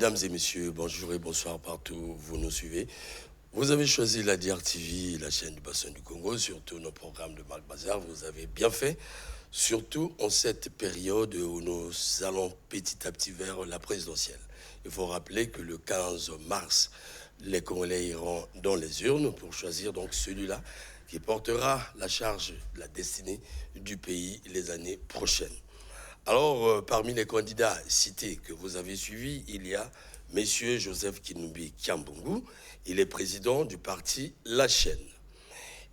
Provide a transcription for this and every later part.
Mesdames et messieurs, bonjour et bonsoir partout où vous nous suivez. Vous avez choisi la DRTV, la chaîne du bassin du Congo, surtout nos programmes de Marc Bazar. Vous avez bien fait, surtout en cette période où nous allons petit à petit vers la présidentielle. Il faut rappeler que le 15 mars, les Congolais iront dans les urnes pour choisir donc celui-là qui portera la charge de la destinée du pays les années prochaines. Alors, parmi les candidats cités que vous avez suivis, il y a M. Joseph Kinumbi Kiambungu. Il est président du parti La Chaîne.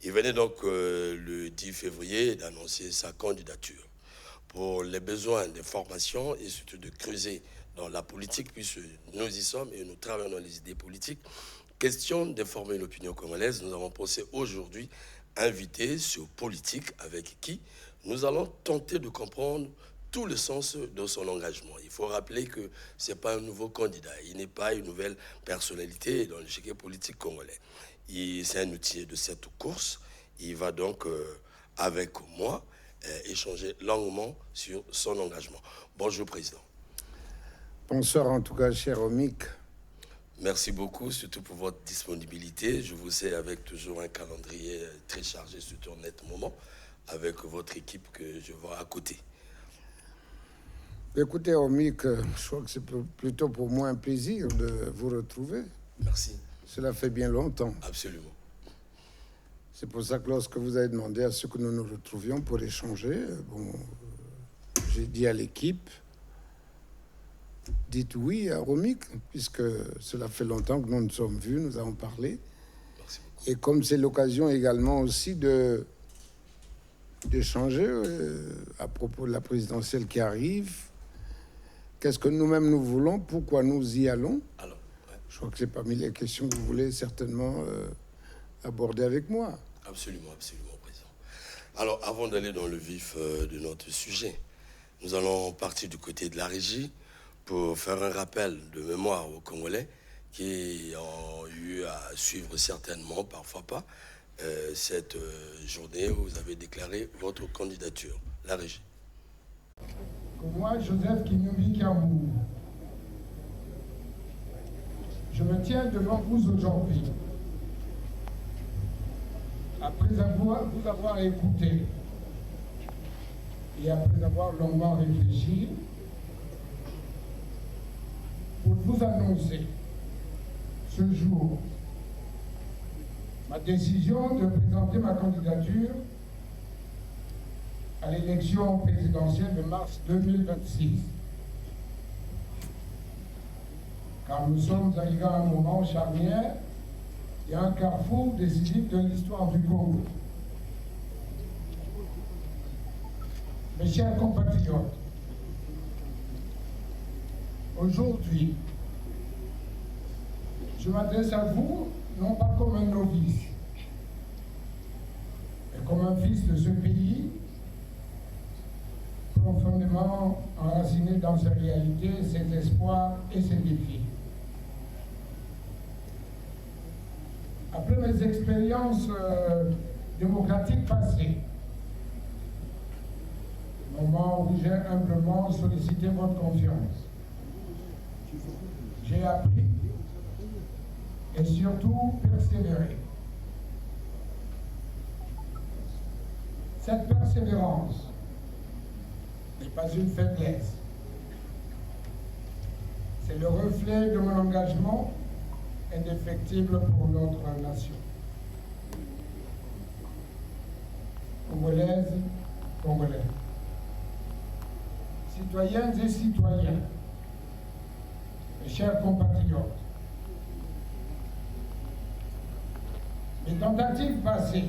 Il venait donc le 10 février d'annoncer sa candidature. Pour les besoins de formation et surtout de creuser dans la politique, puisque nous y sommes et nous travaillons dans les idées politiques, question d'informer l'opinion congolaise, nous avons pensé aujourd'hui inviter ce politique avec qui nous allons tenter de comprendre tout le sens de son engagement. Il faut rappeler que ce n'est pas un nouveau candidat, il n'est pas une nouvelle personnalité dans l'échiquier politique congolais. C'est un outil de cette course. Il va donc, avec moi, échanger longuement sur son engagement. Bonjour, Président. Bonsoir en tout cas, cher Omik. Merci beaucoup, surtout pour votre disponibilité. Je vous sais avec toujours un calendrier très chargé, surtout en net moment, avec votre équipe que je vois à côté. Écoutez, Omik, je crois que c'est plutôt pour moi un plaisir de vous retrouver. Merci. Cela fait bien longtemps. Absolument. C'est pour ça que lorsque vous avez demandé à ce que nous nous retrouvions pour échanger, j'ai dit à l'équipe, dites oui à Omik, puisque cela fait longtemps que nous nous sommes vus, nous avons parlé. Merci beaucoup. Et comme c'est l'occasion également aussi d'échanger à propos de la présidentielle qui arrive, qu'est-ce que nous-mêmes nous voulons, pourquoi nous y allons. Alors, ouais. Je crois que c'est parmi les questions que vous voulez certainement aborder avec moi. Absolument, absolument, Président. Alors, avant d'aller dans le vif de notre sujet, nous allons partir du côté de la régie pour faire un rappel de mémoire aux Congolais qui ont eu à suivre certainement, parfois pas, cette journée où vous avez déclaré votre candidature. La régie. Moi, Joseph Kinumbi Kiambungu, je me tiens devant vous aujourd'hui après vous avoir écouté et après avoir longuement réfléchi pour vous annoncer ce jour ma décision de présenter ma candidature à l'élection présidentielle de mars 2026. Car nous sommes arrivés à un moment charnière et un carrefour décisif de l'histoire du Congo. Mes chers compatriotes, aujourd'hui, je m'adresse à vous non pas comme un novice, mais comme un fils de ce pays profondément enraciné dans ses réalités, ses espoirs et ses défis. Après mes expériences démocratiques passées, moment où j'ai humblement sollicité votre confiance, j'ai appris et surtout persévéré. Cette persévérance n'est pas une faiblesse. C'est le reflet de mon engagement indéfectible pour notre nation. Congolaises, Congolais, citoyennes et citoyens, mes chers compatriotes, mes tentatives passées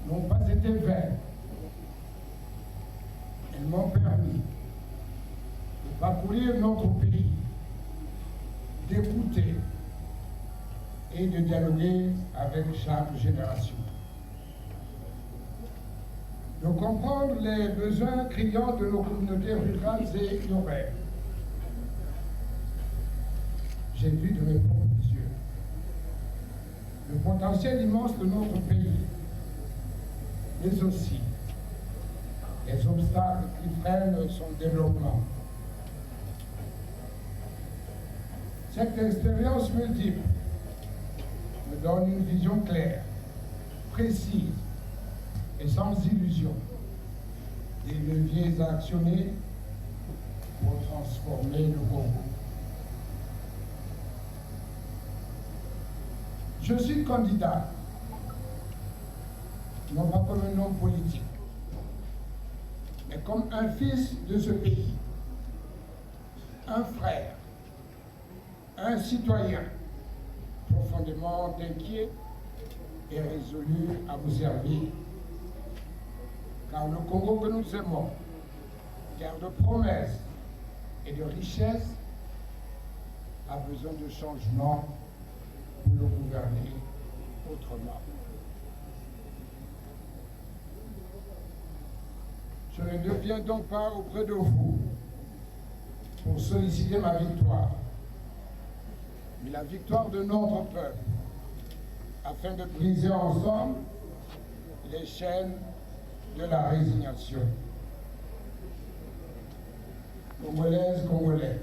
n'ont pas été vaines. Elles m'ont permis de parcourir notre pays, d'écouter et de dialoguer avec chaque génération, de comprendre les besoins criants de nos communautés rurales et urbaines. J'ai vu de mes propres yeux le potentiel immense de notre pays, mais aussi les obstacles qui freinent son développement. Cette expérience multiple me donne une vision claire, précise et sans illusion des leviers à actionner pour transformer le Congo. Je suis candidat, non pas comme un homme politique, mais comme un fils de ce pays, un frère, un citoyen profondément inquiet et résolu à vous servir. Car le Congo que nous aimons, terre de promesses et de richesses, a besoin de changement pour le gouverner autrement. Je ne deviens donc pas auprès de vous pour solliciter ma victoire, mais la victoire de notre peuple, afin de briser ensemble les chaînes de la résignation. Congolaises, Congolais,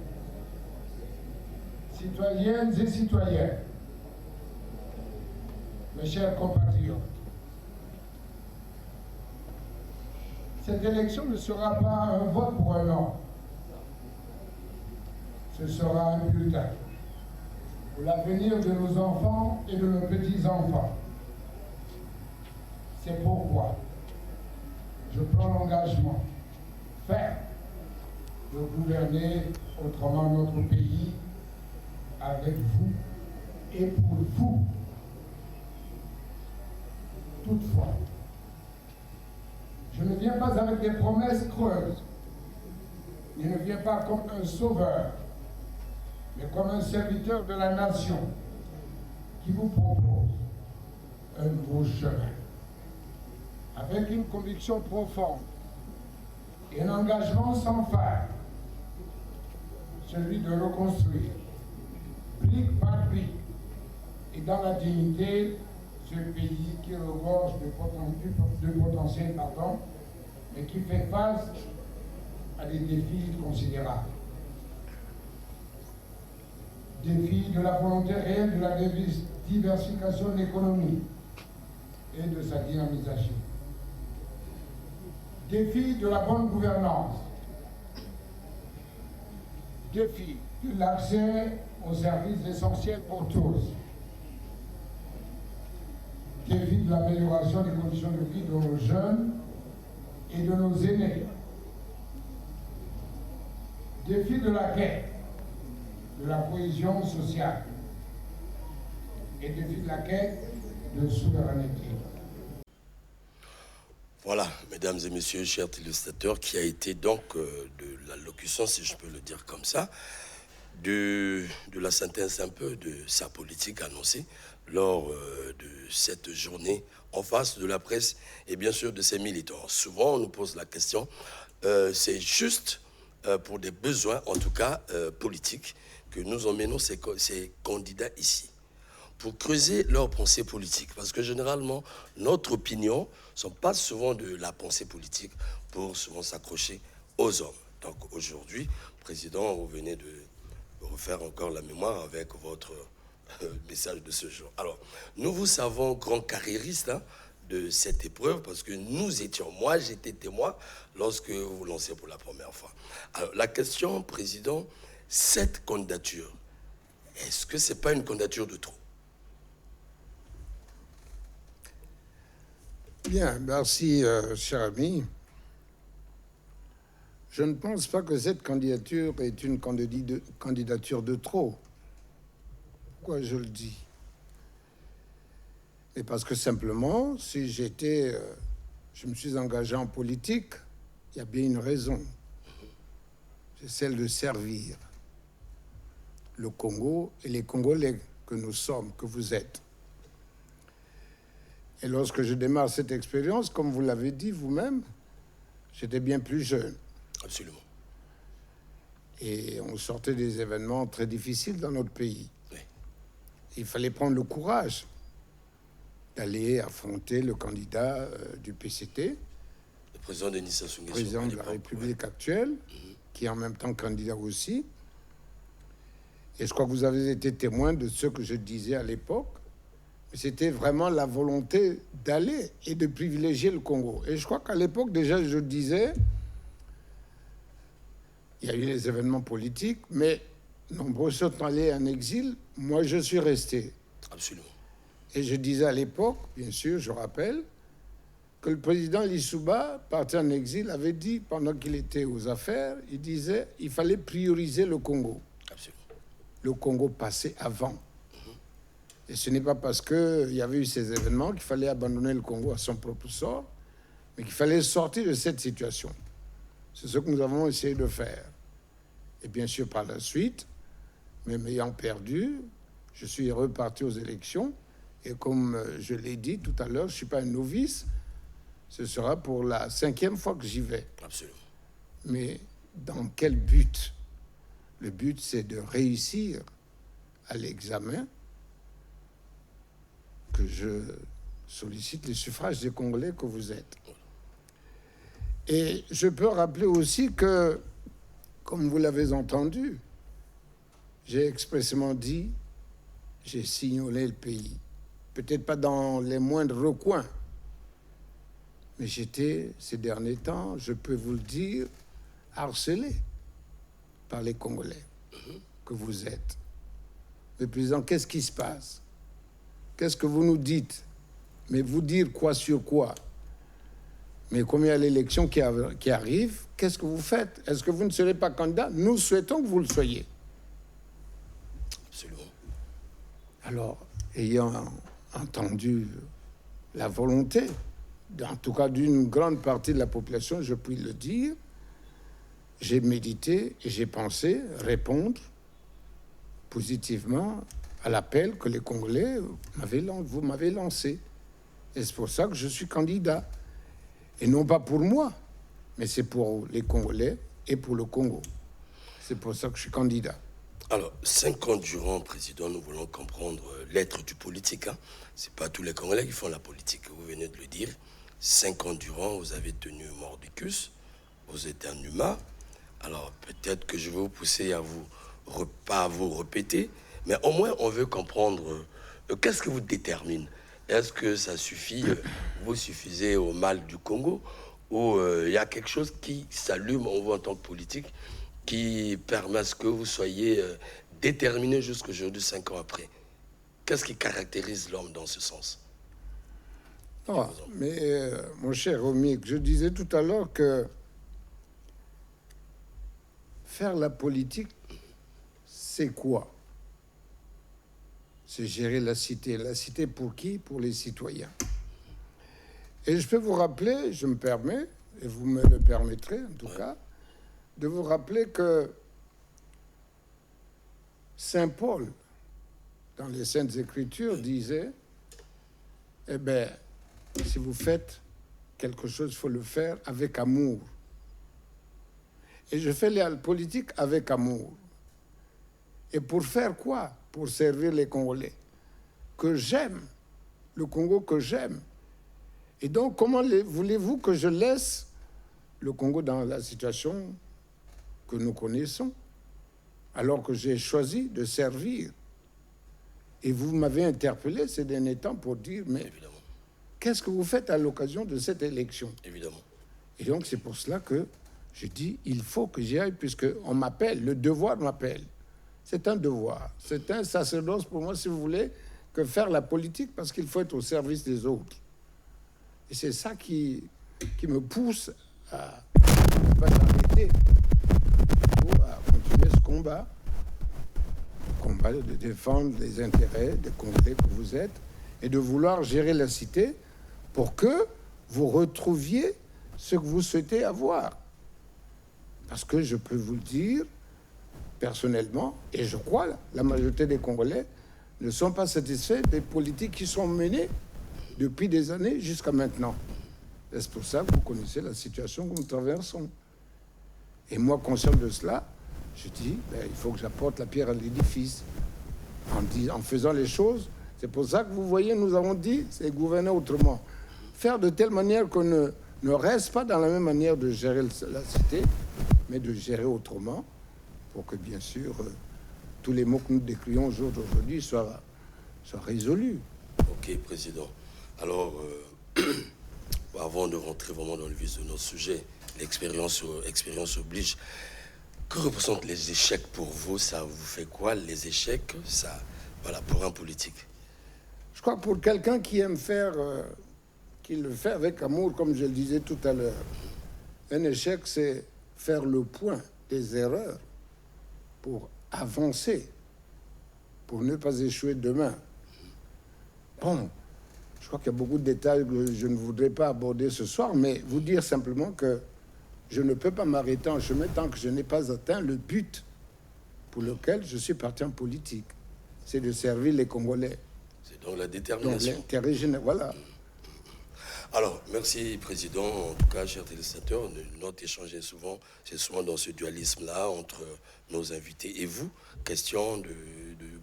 citoyennes et citoyens, mes chers compatriotes, cette élection ne sera pas un vote pour un homme, ce sera un bulletin pour l'avenir de nos enfants et de nos petits-enfants. C'est pourquoi je prends l'engagement ferme de gouverner autrement notre pays avec vous et pour vous. Toutefois, je ne viens pas avec des promesses creuses. Je ne viens pas comme un sauveur, mais comme un serviteur de la nation qui vous propose un nouveau chemin, avec une conviction profonde et un engagement sans faille, celui de reconstruire, brique par brique, et dans la dignité, ce pays qui regorge de potentiel, mais qui fait face à des défis considérables. Défis de la volonté réelle de la diversification de l'économie et de sa dynamisation. Défi de la bonne gouvernance. Défi de l'accès aux services essentiels pour tous. Défi de l'amélioration des conditions de vie de nos jeunes et de nos aînés. Défi de la quête de la cohésion sociale et défi de la quête de souveraineté. Voilà, mesdames et messieurs, chers téléspectateurs, qui a été donc de l'allocution, si je peux le dire comme ça, de la synthèse un peu de sa politique annoncée lors de cette journée en face de la presse et bien sûr de ses militants. Souvent, on nous pose la question, c'est juste pour des besoins, en tout cas politiques, que nous emmenons ces candidats ici, pour creuser leurs pensées politiques. Parce que généralement, notre opinion ne sont pas souvent de la pensée politique pour souvent s'accrocher aux hommes. Donc aujourd'hui, Président, vous venez de refaire encore la mémoire avec votre message de ce jour. Alors, nous vous savons grand carriériste de cette épreuve parce que nous étions, moi j'étais témoin lorsque vous vous lancez pour la première fois. Alors, la question, Président, cette candidature, est-ce que c'est pas une candidature de trop? Bien, merci, cher ami. Je ne pense pas que cette candidature est une candidature de trop. Pourquoi je le dis? Et parce que simplement, si je me suis engagé en politique, il y a bien une raison. C'est celle de servir le Congo et les Congolais que nous sommes, que vous êtes. Et lorsque je démarre cette expérience, comme vous l'avez dit vous-même, j'étais bien plus jeune. Absolument. Et on sortait des événements très difficiles dans notre pays. Oui. Il fallait prendre le courage d'aller affronter le candidat du PCT, le président Denis Sassou Nguesso, président de la République actuelle, qui est en même temps candidat aussi. Et je crois que vous avez été témoin de ce que je disais à l'époque. C'était vraiment la volonté d'aller et de privilégier le Congo. Et je crois qu'à l'époque, déjà, je disais, il y a eu les événements politiques, mais nombreux sont allés en exil. Moi, je suis resté. Absolument. Et je disais à l'époque, bien sûr, je rappelle, que le président Lissouba, parti en exil, avait dit, pendant qu'il était aux affaires, il disait il fallait prioriser le Congo. Absolument. Le Congo passait avant. Et ce n'est pas parce qu'il y avait eu ces événements qu'il fallait abandonner le Congo à son propre sort, mais qu'il fallait sortir de cette situation. C'est ce que nous avons essayé de faire. Et bien sûr, par la suite, même ayant perdu, je suis reparti aux élections. Et comme je l'ai dit tout à l'heure, je ne suis pas un novice. Ce sera pour la 5e fois que j'y vais. Absolument. Mais dans quel but? Le but, c'est de réussir à l'examen, que je sollicite les suffrages des Congolais que vous êtes. Et je peux rappeler aussi que, comme vous l'avez entendu, j'ai expressément dit, j'ai sillonné le pays. Peut-être pas dans les moindres recoins, mais j'étais, ces derniers temps, je peux vous le dire, harcelé par les Congolais que vous êtes. Mais président, qu'est-ce qui se passe? Qu'est-ce que vous nous dites? Mais vous dire quoi sur quoi? Mais comme il y a l'élection qui arrive, qu'est-ce que vous faites? Est-ce que vous ne serez pas candidat? Nous souhaitons que vous le soyez. Absolument. Alors, ayant entendu la volonté, en tout cas d'une grande partie de la population, je puis le dire, j'ai médité et j'ai pensé répondre positivement à l'appel que les Congolais vous m'avez lancé. Et c'est pour ça que je suis candidat. Et non pas pour moi, mais c'est pour les Congolais et pour le Congo. C'est pour ça que je suis candidat. Alors, 5 ans durant, Président, nous voulons comprendre l'être du politique. Hein. Ce n'est pas tous les Congolais qui font la politique, vous venez de le dire. 5 ans durant, vous avez tenu mordicus, vous êtes un humain. Alors, peut-être que je vais vous pousser à pas à vous répéter, mais au moins, on veut comprendre qu'est-ce qui vous détermine. Est-ce que ça suffit, vous suffisez au mal du Congo, ou il y a quelque chose qui s'allume en vous en tant que politique, qui permet à ce que vous soyez déterminé jusqu'aujourd'hui, 5 ans après? Qu'est-ce qui caractérise l'homme dans ce sens? Non, mais mon cher Romik, je disais tout à l'heure que faire la politique, c'est quoi? C'est gérer la cité. La cité pour qui? Pour les citoyens. Et je peux vous rappeler, je me permets, et vous me le permettrez en tout cas, de vous rappeler que Saint Paul, dans les Saintes Écritures, disait, eh bien, si vous faites quelque chose, il faut le faire avec amour. Et je fais la politique avec amour. Et pour faire quoi? Pour servir les Congolais que j'aime, le Congo que j'aime. Et donc, comment voulez-vous que je laisse le Congo dans la situation que nous connaissons, alors que j'ai choisi de servir? Et vous m'avez interpellé ces derniers temps pour dire, mais évidemment, qu'est-ce que vous faites à l'occasion de cette élection? Évidemment. Et donc, c'est pour cela que je dis, il faut que j'y aille, puisqu'on m'appelle, le devoir m'appelle. C'est un devoir, c'est un sacerdoce pour moi, si vous voulez, que faire la politique, parce qu'il faut être au service des autres. Et c'est ça qui me pousse à ne pas s'arrêter, à continuer ce combat de défendre les intérêts des Congolais que vous êtes, et de vouloir gérer la cité pour que vous retrouviez ce que vous souhaitez avoir. Parce que je peux vous le dire, personnellement, et je crois la majorité des Congolais ne sont pas satisfaits des politiques qui sont menées depuis des années jusqu'à maintenant. Et c'est pour ça que vous connaissez la situation que nous traversons. Et moi, conscient de cela, je dis, il faut que j'apporte la pierre à l'édifice en faisant les choses. C'est pour ça que vous voyez, nous avons dit, c'est gouverner autrement. Faire de telle manière qu'on ne reste pas dans la même manière de gérer la cité, mais de gérer autrement, pour que, bien sûr, tous les maux que nous décrions aujourd'hui soient résolus. Ok, Président. Alors, avant de rentrer vraiment dans le vif de notre sujet, l'expérience oblige. Que représentent les échecs pour vous? Ça vous fait quoi, les échecs, ça, voilà, pour un politique? Je crois que pour quelqu'un qui aime faire, qui le fait avec amour, comme je le disais tout à l'heure, un échec, c'est faire le point des erreurs pour avancer, pour ne pas échouer demain. Bon, je crois qu'il y a beaucoup de détails que je ne voudrais pas aborder ce soir, mais vous dire simplement que je ne peux pas m'arrêter en chemin tant que je n'ai pas atteint le but pour lequel je suis parti en politique. C'est de servir les Congolais. C'est donc la détermination. Donc l'intérêt général, voilà. Alors, merci, Président. En tout cas, chers téléspectateurs, notre échange est souvent dans ce dualisme-là entre nos invités et vous. Question de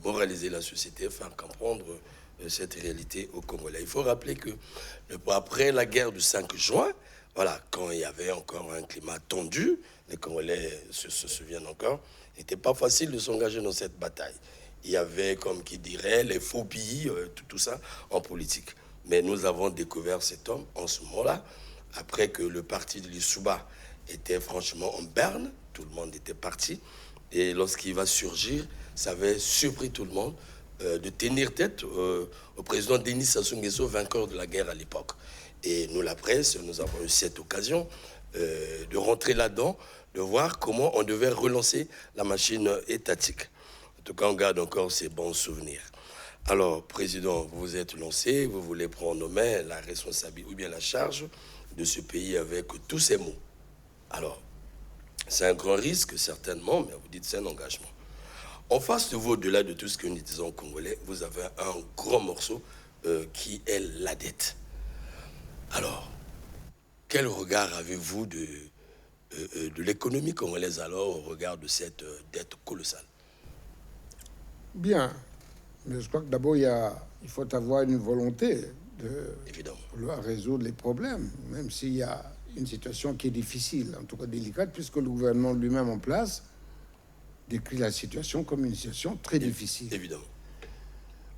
moraliser la société, faire comprendre cette réalité au Congolais. Il faut rappeler que après la guerre du 5 juin, voilà, quand il y avait encore un climat tendu, les Congolais se souviennent encore, il n'était pas facile de s'engager dans cette bataille. Il y avait, comme qui dirait, les faux pays, tout ça en politique. Mais nous avons découvert cet homme en ce moment-là, après que le parti de l'Issouba était franchement en berne, tout le monde était parti, et lorsqu'il va surgir, ça avait surpris tout le monde de tenir tête au président Denis Sassou Nguesso, vainqueur de la guerre à l'époque. Et nous, la presse, nous avons eu cette occasion de rentrer là-dedans, de voir comment on devait relancer la machine étatique. En tout cas, on garde encore ces bons souvenirs. Alors, Président, vous vous êtes lancé, vous voulez prendre en main la responsabilité ou bien la charge de ce pays avec tous ces mots. Alors, c'est un grand risque, certainement, mais vous dites c'est un engagement. En face de vous, au-delà de tout ce que nous disons aux Congolais, vous avez un gros morceau qui est la dette. Alors, quel regard avez-vous de l'économie congolaise alors au regard de cette dette colossale? Bien, mais je crois que d'abord, il faut avoir une volonté de vouloir résoudre les problèmes, même s'il y a une situation qui est difficile, en tout cas délicate, puisque le gouvernement lui-même en place décrit la situation comme une situation très difficile. Évidemment.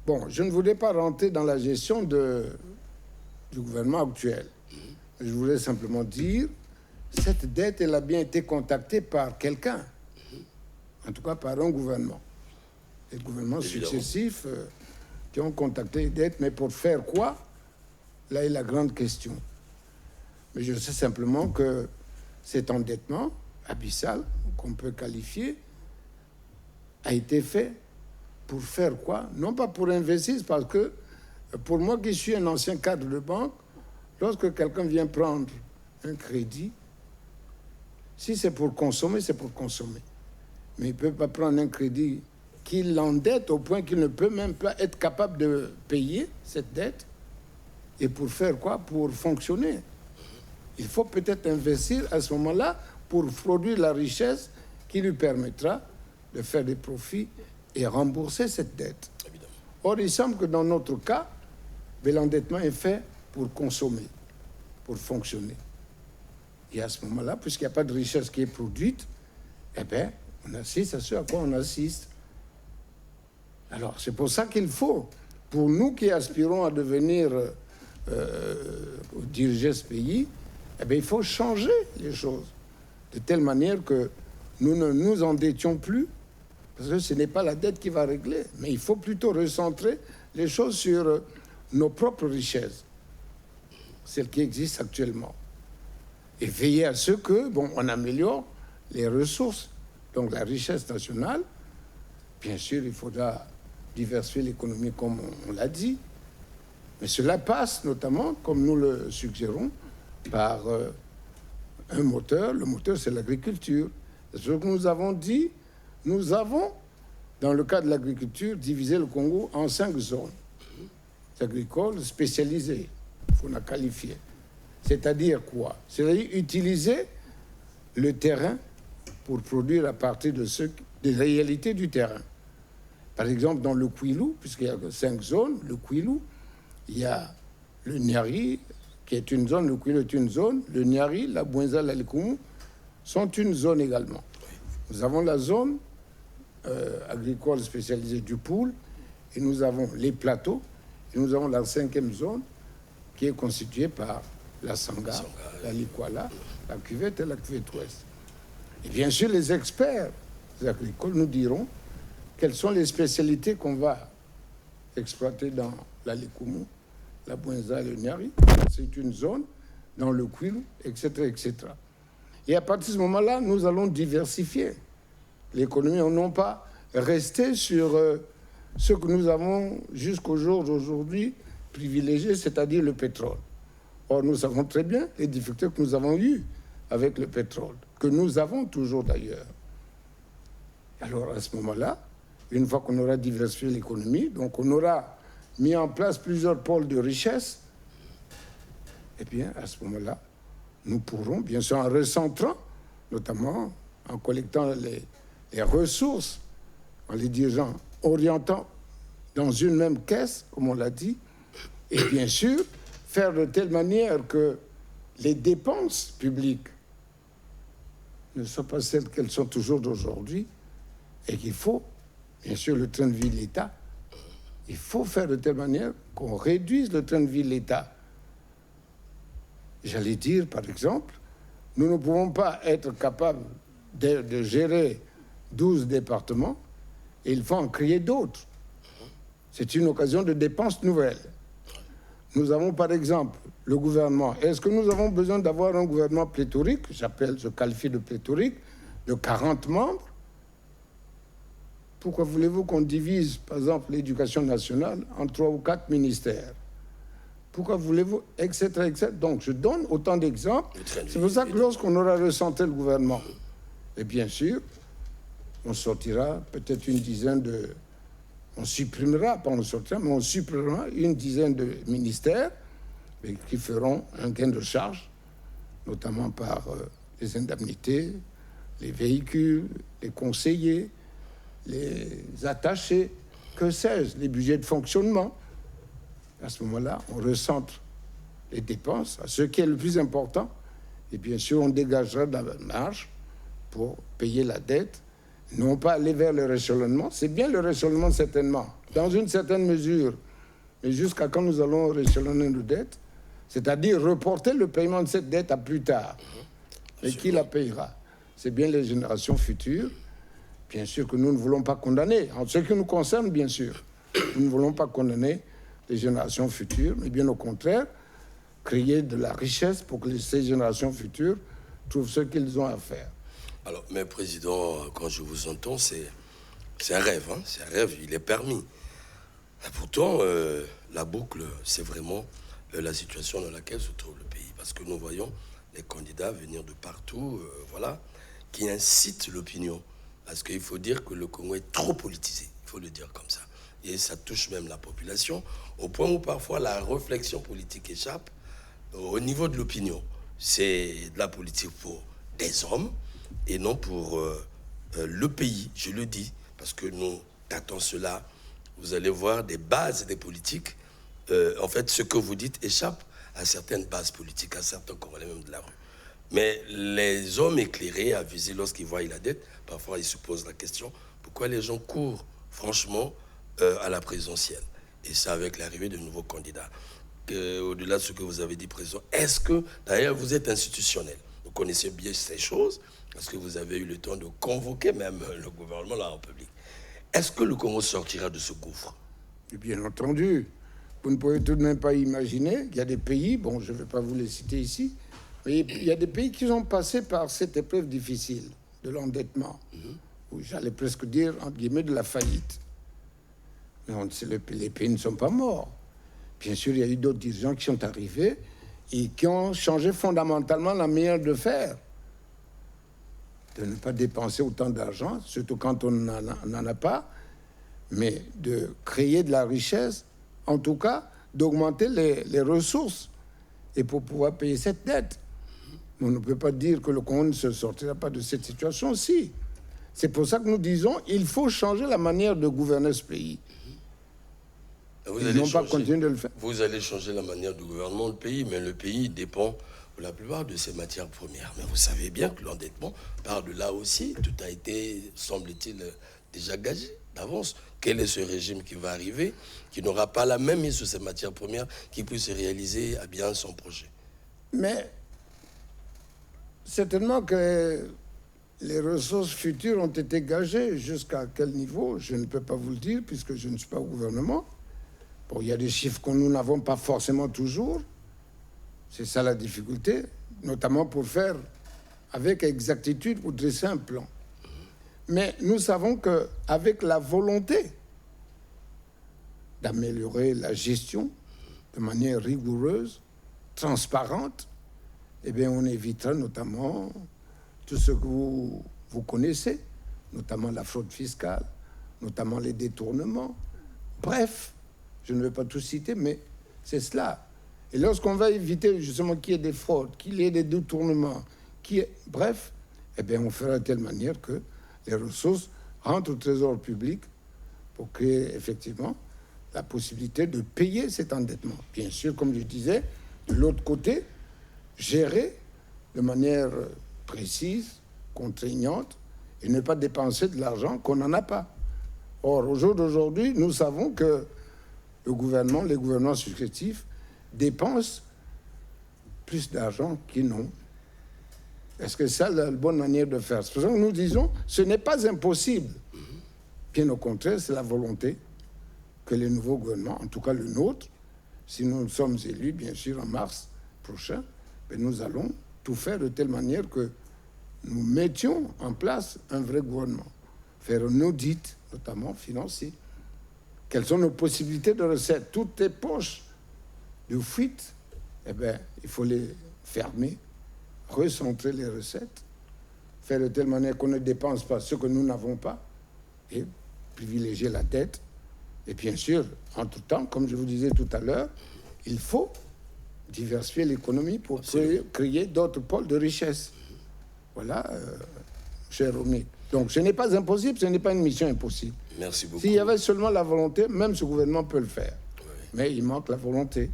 Bon, je ne voulais pas rentrer dans la gestion du gouvernement actuel. Je voulais simplement dire, cette dette, elle a bien été contactée par quelqu'un, en tout cas par un gouvernement. Les gouvernements successifs qui ont contacté les dettes, mais pour faire quoi? Là est la grande question. Mais je sais simplement que cet endettement abyssal, qu'on peut qualifier, a été fait pour faire quoi? Non pas pour investir, parce que pour moi qui suis un ancien cadre de banque, lorsque quelqu'un vient prendre un crédit, si c'est pour consommer, c'est pour consommer. Mais il ne peut pas prendre un crédit qui l'endette au point qu'il ne peut même pas être capable de payer cette dette. Et pour faire quoi? Pour fonctionner. Il faut peut-être investir à ce moment-là pour produire la richesse qui lui permettra de faire des profits et rembourser cette dette. Évidemment. Or, il semble que dans notre cas, l'endettement est fait pour consommer, pour fonctionner. Et à ce moment-là, puisqu'il n'y a pas de richesse qui est produite, eh bien, on assiste à ce à quoi on assiste. Alors, c'est pour ça qu'il faut, pour nous qui aspirons à devenir diriger ce pays, eh bien, il faut changer les choses de telle manière que nous ne nous endettions plus, parce que ce n'est pas la dette qui va régler, mais il faut plutôt recentrer les choses sur nos propres richesses, celles qui existent actuellement, et veiller à ce que, bon, on améliore les ressources, donc la richesse nationale. Bien sûr, il faudra diversifier l'économie comme on l'a dit, mais cela passe notamment, comme nous le suggérons, par un moteur. Le moteur, c'est l'agriculture. C'est ce que nous avons dit. Nous avons, dans le cas de l'agriculture, divisé le Congo en 5 zones agricoles spécialisées, qu'on a qualifiées. C'est-à-dire quoi? C'est-à-dire utiliser le terrain pour produire à partir des réalités du terrain. Par exemple, dans le Kwilu, puisqu'il y a 5 zones, le Kwilu, il y a le Nyari, qui est une zone, le Kwilu est une zone, le Nyari, la Bouenza, la Likumu sont une zone également. Nous avons la zone agricole spécialisée du Poul, et nous avons les plateaux, et nous avons la 5e zone qui est constituée par la Sangha, la Likwala, la cuvette et la cuvette ouest. Et bien sûr, les experts agricoles nous diront quelles sont les spécialités qu'on va exploiter dans la Likoumou, la Bouenza et le Nyari. C'est une zone dans le Kwilu, etc., etc. Et à partir de ce moment-là, nous allons diversifier l'économie, non pas rester sur ce que nous avons jusqu'au jour d'aujourd'hui privilégié, c'est-à-dire le pétrole. Or, nous savons très bien les difficultés que nous avons eues avec le pétrole, que nous avons toujours d'ailleurs. Alors, à ce moment-là, une fois qu'on aura diversifié l'économie, donc on aura mis en place plusieurs pôles de richesse, eh bien, à ce moment-là, nous pourrons, bien sûr, en recentrant, notamment en collectant les ressources, en les dirigeant, orientant dans une même caisse, comme on l'a dit, et bien sûr, faire de telle manière que les dépenses publiques ne soient pas celles qu'elles sont toujours d'aujourd'hui, et qu'il faut, bien sûr, le train de vie de l'État, il faut faire de telle manière qu'on réduise le train de vie de l'État. J'allais dire, par exemple, nous ne pouvons pas être capables de gérer 12 départements et il faut en créer d'autres. C'est une occasion de dépenses nouvelles. Nous avons, par exemple, le gouvernement. Est-ce que nous avons besoin d'avoir un gouvernement pléthorique, je qualifie de pléthorique, de 40 membres? Pourquoi voulez-vous qu'on divise, par exemple, l'éducation nationale en 3 ou 4 ministères? Pourquoi voulez-vous, etc., etc. Donc, je donne autant d'exemples. C'est pour ça que lorsqu'on aura ressenti le gouvernement, et bien sûr, on sortira peut-être une dizaine de... On supprimera, pas on sortira, mais on supprimera une dizaine de ministères qui feront un gain de charge, notamment par les indemnités, les véhicules, les conseillers, les attachés, que sais-je, les budgets de fonctionnement. À ce moment-là, on recentre les dépenses à ce qui est le plus important. Et bien sûr, on dégagera de la marge pour payer la dette, non pas aller vers le rééchelonnement. C'est bien le rééchelonnement, certainement, dans une certaine mesure. Mais jusqu'à quand nous allons rééchelonner nos dettes, c'est-à-dire reporter le paiement de cette dette à plus tard. Et qui la payera? C'est bien les générations futures. Bien sûr que nous ne voulons pas condamner. En ce qui nous concerne, bien sûr, nous ne voulons pas condamner les générations futures, mais bien au contraire, créer de la richesse pour que ces générations futures trouvent ce qu'ils ont à faire. Alors, mais Président, quand je vous entends, c'est un rêve, hein, c'est un rêve, il est permis. Et pourtant, la boucle, c'est vraiment la situation dans laquelle se trouve le pays. Parce que nous voyons les candidats venir de partout, voilà, qui incitent l'opinion. Parce qu'il faut dire que le Congo est trop politisé, il faut le dire comme ça. Et ça touche même la population, au point où parfois la réflexion politique échappe au niveau de l'opinion. C'est de la politique pour des hommes et non pour le pays, je le dis, parce que nous tâtons cela. Vous allez voir des bases des politiques. En fait, ce que vous dites échappe à certaines bases politiques, à certains Congolais même de la rue. Mais les hommes éclairés, avisés, lorsqu'ils voient la dette, parfois ils se posent la question, pourquoi les gens courent franchement à la présidentielle? Et ça avec l'arrivée de nouveaux candidats. Au-delà de ce que vous avez dit, Président, est-ce que, d'ailleurs, vous êtes institutionnel? Vous connaissez bien ces choses, parce que vous avez eu le temps de convoquer même le gouvernement là en public. Est-ce que le Congo sortira de ce gouffre? Bien entendu. Vous ne pouvez tout de même pas imaginer qu'il y a des pays, bon, je ne vais pas vous les citer ici, mais il y a des pays qui ont passé par cette épreuve difficile de l'endettement, ou j'allais presque dire, entre guillemets, de la faillite. Mais les pays ne sont pas morts. Bien sûr, il y a eu d'autres dirigeants qui sont arrivés et qui ont changé fondamentalement la manière de faire. De ne pas dépenser autant d'argent, surtout quand on n'en a pas, mais de créer de la richesse, en tout cas, d'augmenter les ressources et pour pouvoir payer cette dette. On ne peut pas dire que le Congo ne se sortira pas de cette situation-ci. C'est pour ça que nous disons qu'il faut changer la manière de gouverner ce pays. Vous allez changer la manière de gouvernement du pays, mais le pays dépend pour la plupart de ses matières premières. Mais vous savez bien que l'endettement part de là aussi. Tout a été, semble-t-il, déjà gagé d'avance. Quel est ce régime qui va arriver, qui n'aura pas la même mise sur ces matières premières, qui puisse réaliser à bien son projet? Mais certainement que les ressources futures ont été gagées. Jusqu'à quel niveau, je ne peux pas vous le dire, puisque je ne suis pas au gouvernement. Bon, il y a des chiffres que nous n'avons pas forcément toujours. C'est ça la difficulté, notamment pour faire avec exactitude, pour dresser un plan. Mais nous savons qu'avec la volonté d'améliorer la gestion de manière rigoureuse, transparente, eh bien, on évitera notamment tout ce que vous connaissez, notamment la fraude fiscale, notamment les détournements. Bref, je ne vais pas tout citer, mais c'est cela. Et lorsqu'on va éviter justement qu'il y ait des fraudes, qu'il y ait des détournements, bref, eh bien, on fera de telle manière que les ressources rentrent au trésor public pour créer effectivement la possibilité de payer cet endettement. Bien sûr, comme je disais, de l'autre côté, gérer de manière précise, contraignante, et ne pas dépenser de l'argent qu'on n'en a pas. Or, au jour d'aujourd'hui, nous savons que le gouvernement, les gouvernements successifs, dépensent plus d'argent qu'ils n'ont. Est-ce que c'est la bonne manière de faire? C'est pour ça que nous disons, ce n'est pas impossible. Bien au contraire, c'est la volonté que les nouveaux gouvernements, en tout cas le nôtre, si nous sommes élus, bien sûr, en mars prochain, ben nous allons tout faire de telle manière que nous mettions en place un vrai gouvernement. Faire un audit, notamment financier. Quelles sont nos possibilités de recettes? Toutes les poches de fuite, eh bien, il faut les fermer, recentrer les recettes, faire de telle manière qu'on ne dépense pas ce que nous n'avons pas et privilégier la dette. Et bien sûr, entre-temps, comme je vous disais tout à l'heure, il faut diversifier l'économie pour créer d'autres pôles de richesse. Voilà, cher Omid. Donc ce n'est pas impossible, ce n'est pas une mission impossible. Merci beaucoup. S'il y avait seulement la volonté, même ce gouvernement peut le faire. Oui. Mais il manque la volonté.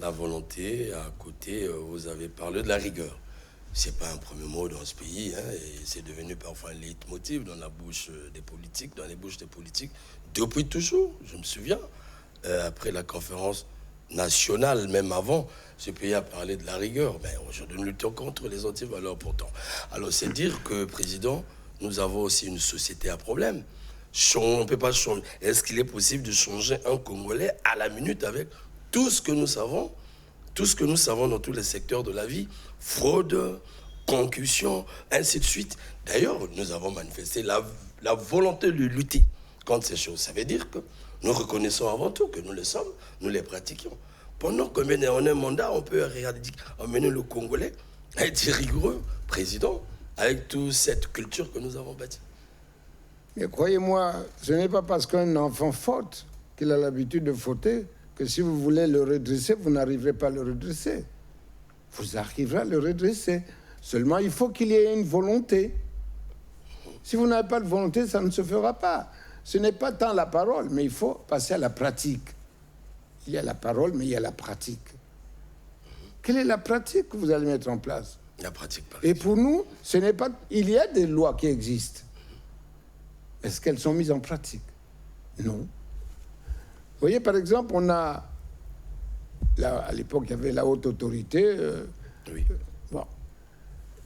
La volonté, à côté, vous avez parlé de la rigueur. C'est pas un premier mot dans ce pays, hein, et c'est devenu parfois un leitmotiv dans la bouche des politiques, dans les bouches des politiques, depuis toujours. Je me souviens, après la conférence nationale, même avant, ce pays a parlé de la rigueur. Mais aujourd'hui, nous luttons contre les antivaleurs pourtant. Alors, c'est dire que, Président, nous avons aussi une société à problème. On ne peut pas changer. Est-ce qu'il est possible de changer un Congolais à la minute avec tout ce que nous savons dans tous les secteurs de la vie, fraude, concussion, ainsi de suite. D'ailleurs, nous avons manifesté la volonté de lutter contre ces choses. Ça veut dire que nous reconnaissons avant tout que nous les sommes, nous les pratiquons. Pendant combien d'années, en un mandat, on peut emmener le Congolais à être rigoureux, président, avec toute cette culture que nous avons bâtie. Mais croyez-moi, ce n'est pas parce qu'un enfant faute qu'il a l'habitude de fauter que si vous voulez le redresser, vous n'arriverez pas à le redresser. Vous arriverez à le redresser. Seulement, il faut qu'il y ait une volonté. Si vous n'avez pas de volonté, ça ne se fera pas. Ce n'est pas tant la parole, mais il faut passer à la pratique. Il y a la parole, mais il y a la pratique. Quelle est la pratique que vous allez mettre en place? La pratique, par Et pour nous, ce n'est pas... Il y a des lois qui existent. Est-ce qu'elles sont mises en pratique? Non. Vous voyez, par exemple, on a... Là, à l'époque, il y avait la haute autorité. Oui. Bon.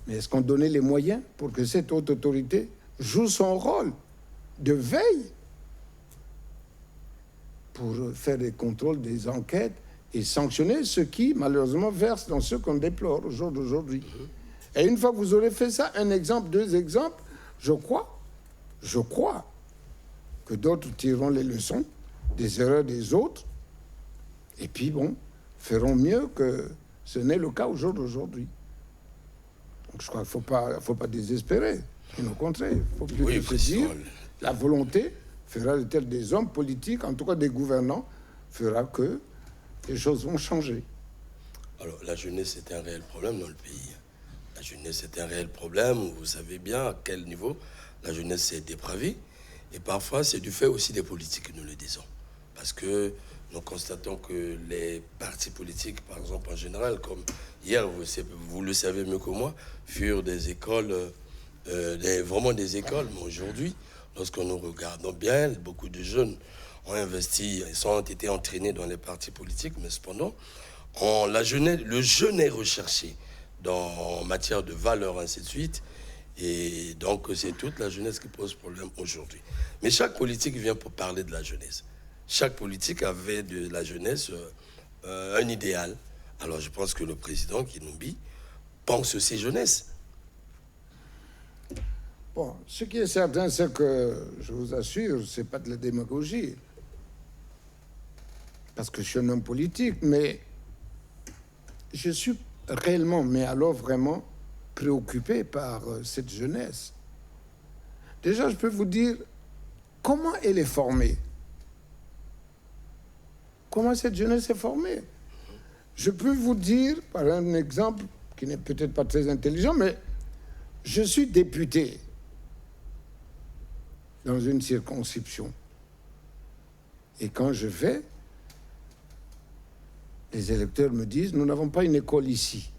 Mais est-ce qu'on donnait les moyens pour que cette haute autorité joue son rôle de veille pour faire des contrôles, des enquêtes et sanctionner ceux qui, malheureusement, versent dans ce qu'on déplore au jour d'aujourd'hui? Et une fois que vous aurez fait ça, un exemple, deux exemples, je crois que d'autres tireront les leçons des erreurs des autres et puis, bon, feront mieux que ce n'est le cas au jour d'aujourd'hui. Donc, je crois qu'il ne faut pas désespérer. Et au contraire, il faut plutôt se dire la volonté fera de tels des hommes politiques, en tout cas des gouvernants, fera que les choses vont changer. Alors, la jeunesse est un réel problème dans le pays. La jeunesse est un réel problème. Vous savez bien à quel niveau la jeunesse s'est dépravée. Et parfois, c'est du fait aussi des politiques que nous le disons. Parce que nous constatons que les partis politiques, par exemple en général, comme hier, vous le savez mieux que moi, furent des écoles, vraiment des écoles. Mais aujourd'hui, lorsque nous regardons bien, beaucoup de jeunes ont investi, ils ont été entraînés dans les partis politiques, mais cependant, le jeune est recherché en matière de valeurs, ainsi de suite. Et donc, c'est toute la jeunesse qui pose problème aujourd'hui. Mais chaque politique vient pour parler de la jeunesse. Chaque politique avait de la jeunesse un idéal. Alors, je pense que le président Kinumbi pense aussi jeunesse. Bon, ce qui est certain, c'est que, je vous assure, c'est pas de la démagogie. Parce que je suis un homme politique, mais je suis réellement, mais alors vraiment, préoccupé par cette jeunesse. Déjà, je peux vous dire comment elle est formée. Comment cette jeunesse est formée. Je peux vous dire, par un exemple qui n'est peut-être pas très intelligent, mais je suis député dans une circonscription. Et quand je vais, les électeurs me disent, nous n'avons pas une école ici.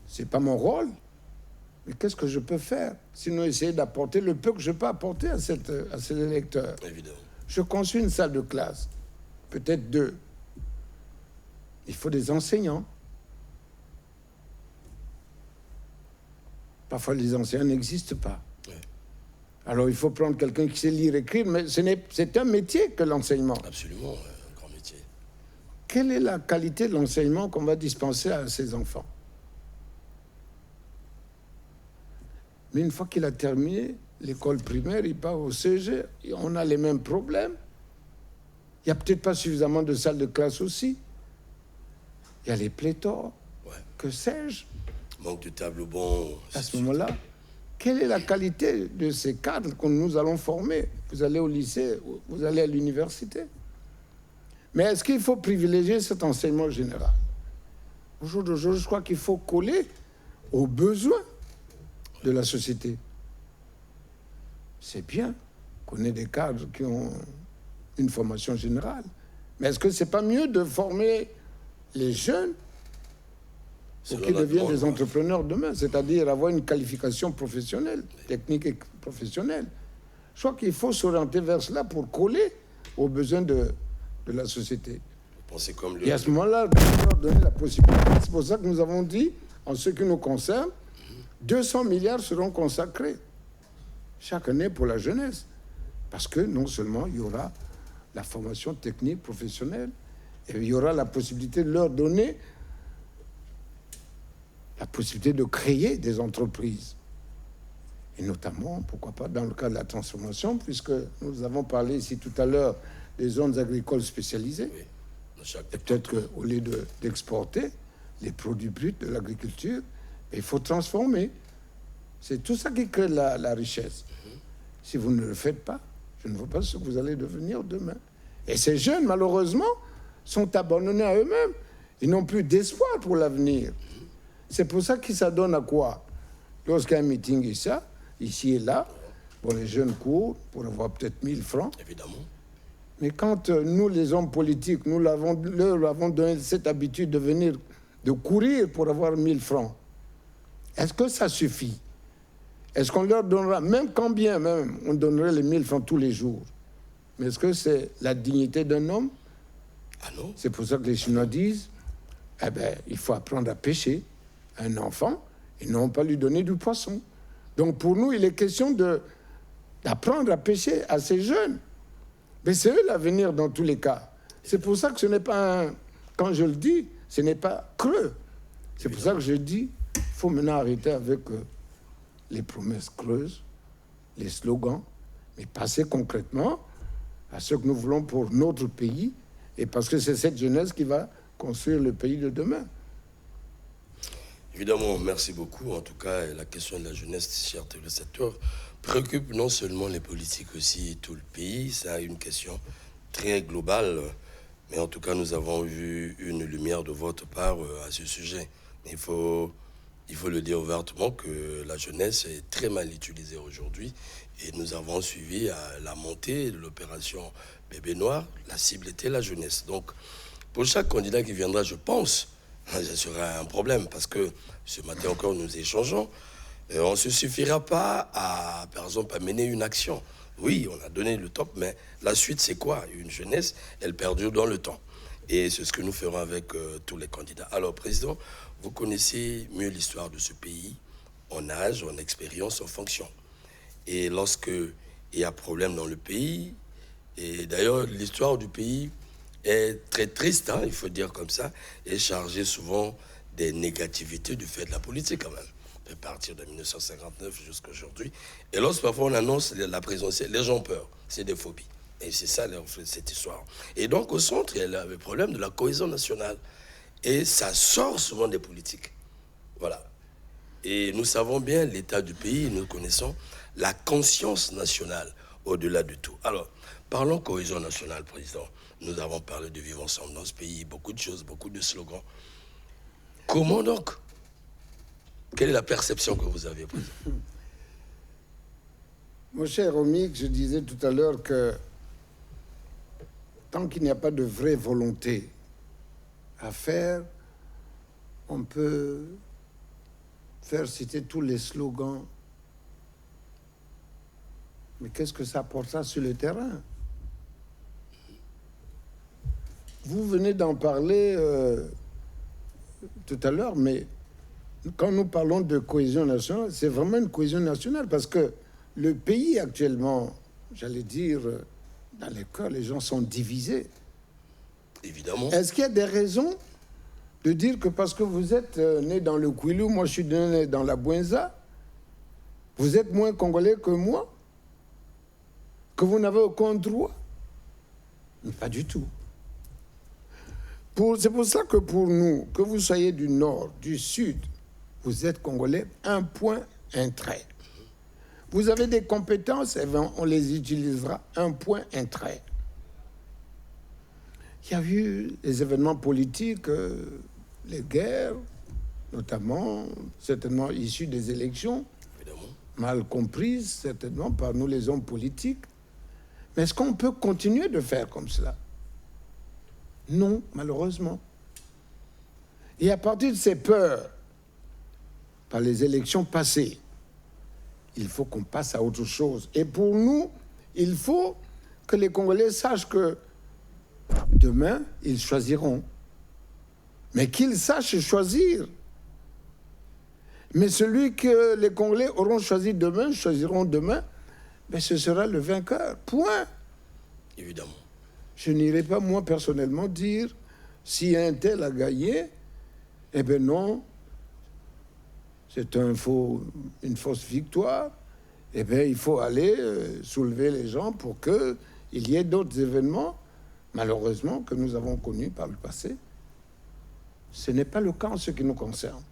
C'est pas mon rôle. Mais qu'est-ce que je peux faire? Sinon, essayer d'apporter le peu que je peux apporter à ces électeurs. Évidemment. Je construis une salle de classe, peut-être 2. Il faut des enseignants. Parfois, les enseignants n'existent pas. Ouais. Alors, il faut prendre quelqu'un qui sait lire et écrire, mais c'est un métier que l'enseignement. Absolument, un grand métier. Quelle est la qualité de l'enseignement qu'on va dispenser à ces enfants? Mais une fois qu'il a terminé l'école primaire, il part au CG, et on a les mêmes problèmes. Il n'y a peut-être pas suffisamment de salles de classe aussi. Il y a les pléthores. Ouais. Que sais-je? Manque de tableaux bons. À ce moment-là, quelle est la qualité de ces cadres que nous allons former? Vous allez au lycée, vous allez à l'université. Mais est-ce qu'il faut privilégier cet enseignement général? Aujourd'hui, je crois qu'il faut coller aux besoins de la société. C'est bien qu'on ait des cadres qui ont une formation générale. Mais est-ce que c'est pas mieux de former les jeunes pour qu'ils deviennent des entrepreneurs demain, c'est-à-dire avoir une qualification professionnelle, technique et professionnelle? Je crois qu'il faut s'orienter vers cela pour coller aux besoins de la société. Vous pensez comme Et à ce moment-là, on leur donner la possibilité. C'est pour ça que nous avons dit, en ce qui nous concerne, 200 milliards seront consacrés chaque année pour la jeunesse. Parce que non seulement il y aura la formation technique, professionnelle, et il y aura la possibilité de leur donner la possibilité de créer des entreprises. Et notamment, pourquoi pas, dans le cas de la transformation, puisque nous avons parlé ici tout à l'heure des zones agricoles spécialisées. Oui. Et peut-être qu'au lieu d'exporter les produits bruts de l'agriculture, il faut transformer. C'est tout ça qui crée la richesse. Si vous ne le faites pas, je ne vois pas ce que vous allez devenir demain. Et ces jeunes, malheureusement, sont abandonnés à eux-mêmes. Ils n'ont plus d'espoir pour l'avenir. C'est pour ça qu'ils s'adonnent à quoi? Lorsqu'il y a un meeting ici et là, bon, les jeunes courent pour avoir peut-être 1000 francs. Évidemment. Mais quand nous, les hommes politiques, leur avons donné cette habitude de courir pour avoir 1000 francs, est-ce que ça suffit? Est-ce qu'on leur donnera, même quand bien même, on donnerait les 1000 francs tous les jours? Mais est-ce que c'est la dignité d'un homme? Ah non. C'est pour ça que les Chinois disent, eh bien, il faut apprendre à pêcher un enfant et non pas lui donner du poisson. Donc pour nous, il est question d'apprendre à pêcher à ces jeunes. Mais c'est eux l'avenir dans tous les cas. C'est pour ça que ce n'est pas quand je le dis, ce n'est pas creux. C'est pour ça que je dis, il faut maintenant arrêter avec les promesses creuses, les slogans, mais passer concrètement à ce que nous voulons pour notre pays, et parce que c'est cette jeunesse qui va construire le pays de demain. Évidemment, merci beaucoup. En tout cas, la question de la jeunesse, chers téléspectateurs, préoccupe non seulement les politiques, aussi tout le pays. C'est une question très globale. Mais en tout cas, nous avons vu une lumière de votre part à ce sujet. Il faut le dire ouvertement que la jeunesse est très mal utilisée aujourd'hui. Et nous avons suivi la montée de l'opération Bébé Noir. La cible était la jeunesse. Donc, pour chaque candidat qui viendra, je pense, ce sera un problème. Parce que ce matin encore, nous échangeons. On ne se suffira pas à, par exemple, à mener une action. Oui, on a donné le top, mais la suite, c'est quoi? Une jeunesse, elle perdure dans le temps. Et c'est ce que nous ferons avec tous les candidats. Alors, Président, vous connaissez mieux l'histoire de ce pays, en âge, en expérience, en fonction. Et lorsque il y a problème dans le pays, et d'ailleurs, l'histoire du pays est très triste, hein, il faut dire comme ça, et chargée souvent des négativités du fait de la politique quand même, à partir de 1959 jusqu'à aujourd'hui. Et lorsque parfois on annonce la présidentielle, les gens ont peur, c'est des phobies. Et c'est ça cette histoire. Et donc au centre, il y a le problème de la cohésion nationale. Et ça sort souvent des politiques. Voilà. Et nous savons bien l'état du pays, nous connaissons la conscience nationale au-delà de tout. Alors, parlons cohésion nationale, Président. Nous avons parlé de vivre ensemble dans ce pays, beaucoup de choses, beaucoup de slogans. Comment donc? Quelle est la perception que vous avez, Président? Mon cher Omik, je disais tout à l'heure que tant qu'il n'y a pas de vraie volonté à faire, on peut faire citer tous les slogans. Mais qu'est-ce que ça apportera sur le terrain? Vous venez d'en parler tout à l'heure, mais quand nous parlons de cohésion nationale, c'est vraiment une cohésion nationale parce que le pays actuellement, j'allais dire, dans les cœurs, les gens sont divisés. Évidemment. Est-ce qu'il y a des raisons de dire que parce que vous êtes né dans le Kwilu, moi je suis né dans la Bouenza, vous êtes moins congolais que moi? Que vous n'avez aucun droit? Mais pas du tout. C'est pour ça que pour nous, que vous soyez du nord, du sud, vous êtes congolais, un point, un trait. Vous avez des compétences, eh bien, on les utilisera, un point, un trait. Il y a eu les événements politiques, les guerres, notamment, certainement issues des élections, Évidemment. mal comprises, certainement, par nous les hommes politiques. Mais est-ce qu'on peut continuer de faire comme cela? Non, malheureusement. Et à partir de ces peurs, par les élections passées, il faut qu'on passe à autre chose. Et pour nous, il faut que les Congolais sachent que demain, ils choisiront. Mais qu'ils sachent choisir. Mais celui que les Congolais auront choisi demain, choisiront demain, mais ce sera le vainqueur. Point. Évidemment. Je n'irai pas, moi, personnellement, dire si un tel a gagné, eh bien non, c'est une fausse victoire. Eh bien, il faut aller soulever les gens pour qu'il y ait d'autres événements, malheureusement, que nous avons connus par le passé. Ce n'est pas le cas en ce qui nous concerne.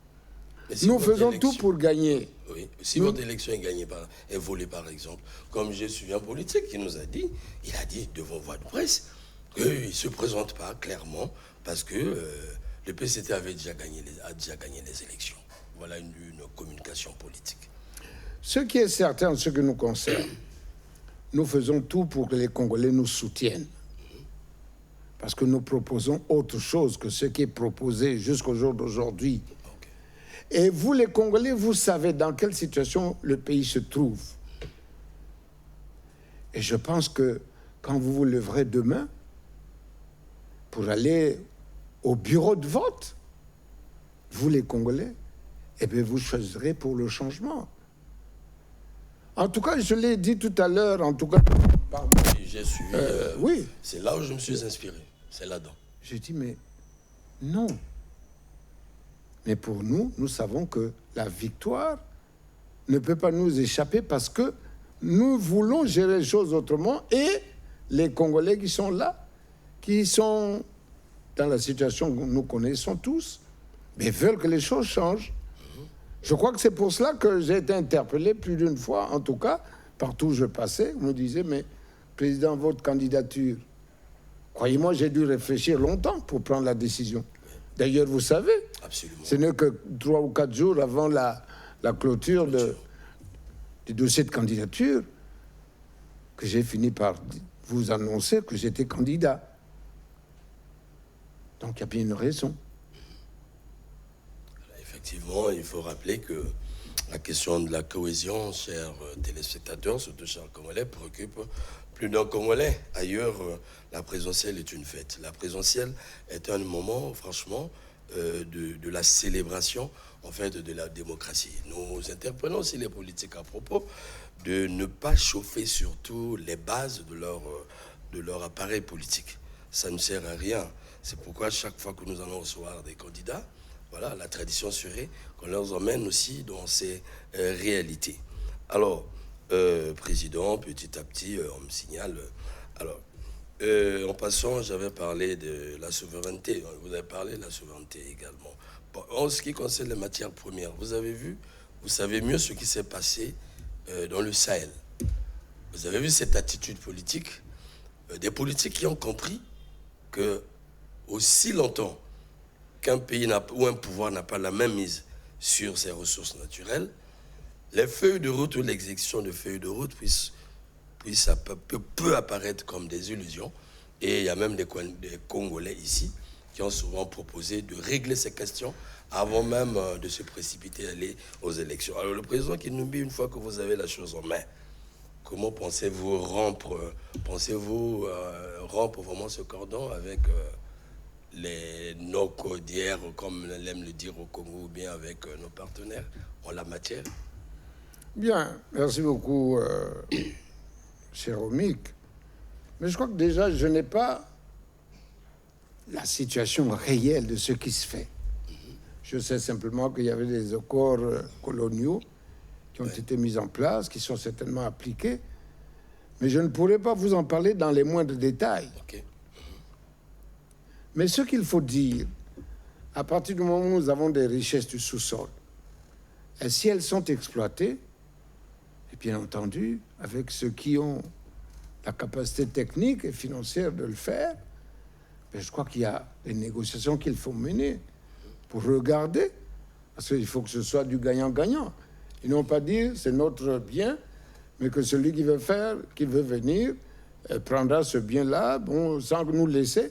Si nous faisons tout pour gagner. Oui. Si votre élection est volée, par exemple, comme j'ai suivi un politique qui nous a dit, il a dit devant voix de presse qu'il ne se présente pas clairement parce que le PCT a déjà gagné les élections. Voilà une communication politique. Ce qui est certain en ce qui nous concerne, nous faisons tout pour que les Congolais nous soutiennent. Parce que nous proposons autre chose que ce qui est proposé jusqu'au jour d'aujourd'hui. Et vous, les Congolais, vous savez dans quelle situation le pays se trouve. Et je pense que quand vous vous leverez demain pour aller au bureau de vote, vous, les Congolais, eh bien, vous choisirez pour le changement. En tout cas, je l'ai dit tout à l'heure, en tout cas... J'ai suivi... oui. C'est là où je me suis inspiré. C'est là-dedans. J'ai dit, mais non. Mais pour nous, nous savons que la victoire ne peut pas nous échapper parce que nous voulons gérer les choses autrement et les Congolais qui sont là, qui sont dans la situation que nous connaissons tous, mais veulent que les choses changent. Je crois que c'est pour cela que j'ai été interpellé plus d'une fois, en tout cas, partout où je passais, on me disait, mais Président, votre candidature, croyez-moi, j'ai dû réfléchir longtemps pour prendre la décision. D'ailleurs, vous savez, absolument, ce n'est que 3 ou 4 jours avant la clôture du dossier de candidature que j'ai fini par vous annoncer que j'étais candidat. Donc, il y a bien une raison. Effectivement, il faut rappeler que La question de la cohésion, chers téléspectateurs, surtout chers Congolais, préoccupe plus d'un Congolais. Ailleurs, la présidentielle est une fête. La présidentielle est un moment, franchement, de la célébration, en fait, de la démocratie. Nous interpellons aussi les politiques à propos de ne pas chauffer surtout les bases de leur appareil politique. Ça ne sert à rien. C'est pourquoi chaque fois que nous allons recevoir des candidats, voilà, la tradition serait qu'on leur emmène aussi dans ces réalités. Alors, Président, petit à petit, on me signale. Alors, en passant, j'avais parlé de la souveraineté. Vous avez parlé de la souveraineté également. Bon, en ce qui concerne les matières premières, vous avez vu, vous savez mieux ce qui s'est passé dans le Sahel. Vous avez vu cette attitude politique, des politiques qui ont compris que aussi longtemps qu'un pays ou un pouvoir n'a pas la même mise sur ses ressources naturelles, les feuilles de route ou l'exécution de feuilles de route peut apparaître comme des illusions. Et il y a même des Congolais ici qui ont souvent proposé de régler ces questions avant même de se précipiter à aller aux élections. Alors le président Kinumbi, une fois que vous avez la chose en main, comment pensez-vous rompre vraiment ce cordon avec nos codières, comme on aime le dire au Congo, ou bien avec nos partenaires en la matière? Bien, merci beaucoup, cher Omik. Mais je crois que déjà, je n'ai pas la situation réelle de ce qui se fait. Je sais simplement qu'il y avait des accords coloniaux qui ont été mis en place, qui sont certainement appliqués, mais je ne pourrais pas vous en parler dans les moindres détails. Okay. Mais ce qu'il faut dire, à partir du moment où nous avons des richesses du sous-sol, et si elles sont exploitées, et bien entendu, avec ceux qui ont la capacité technique et financière de le faire, ben je crois qu'il y a des négociations qu'il faut mener pour regarder, parce qu'il faut que ce soit du gagnant-gagnant. Ils n'ont pas dire c'est notre bien, mais que celui qui veut faire, qui veut venir, prendra ce bien-là, bon, sans nous laisser,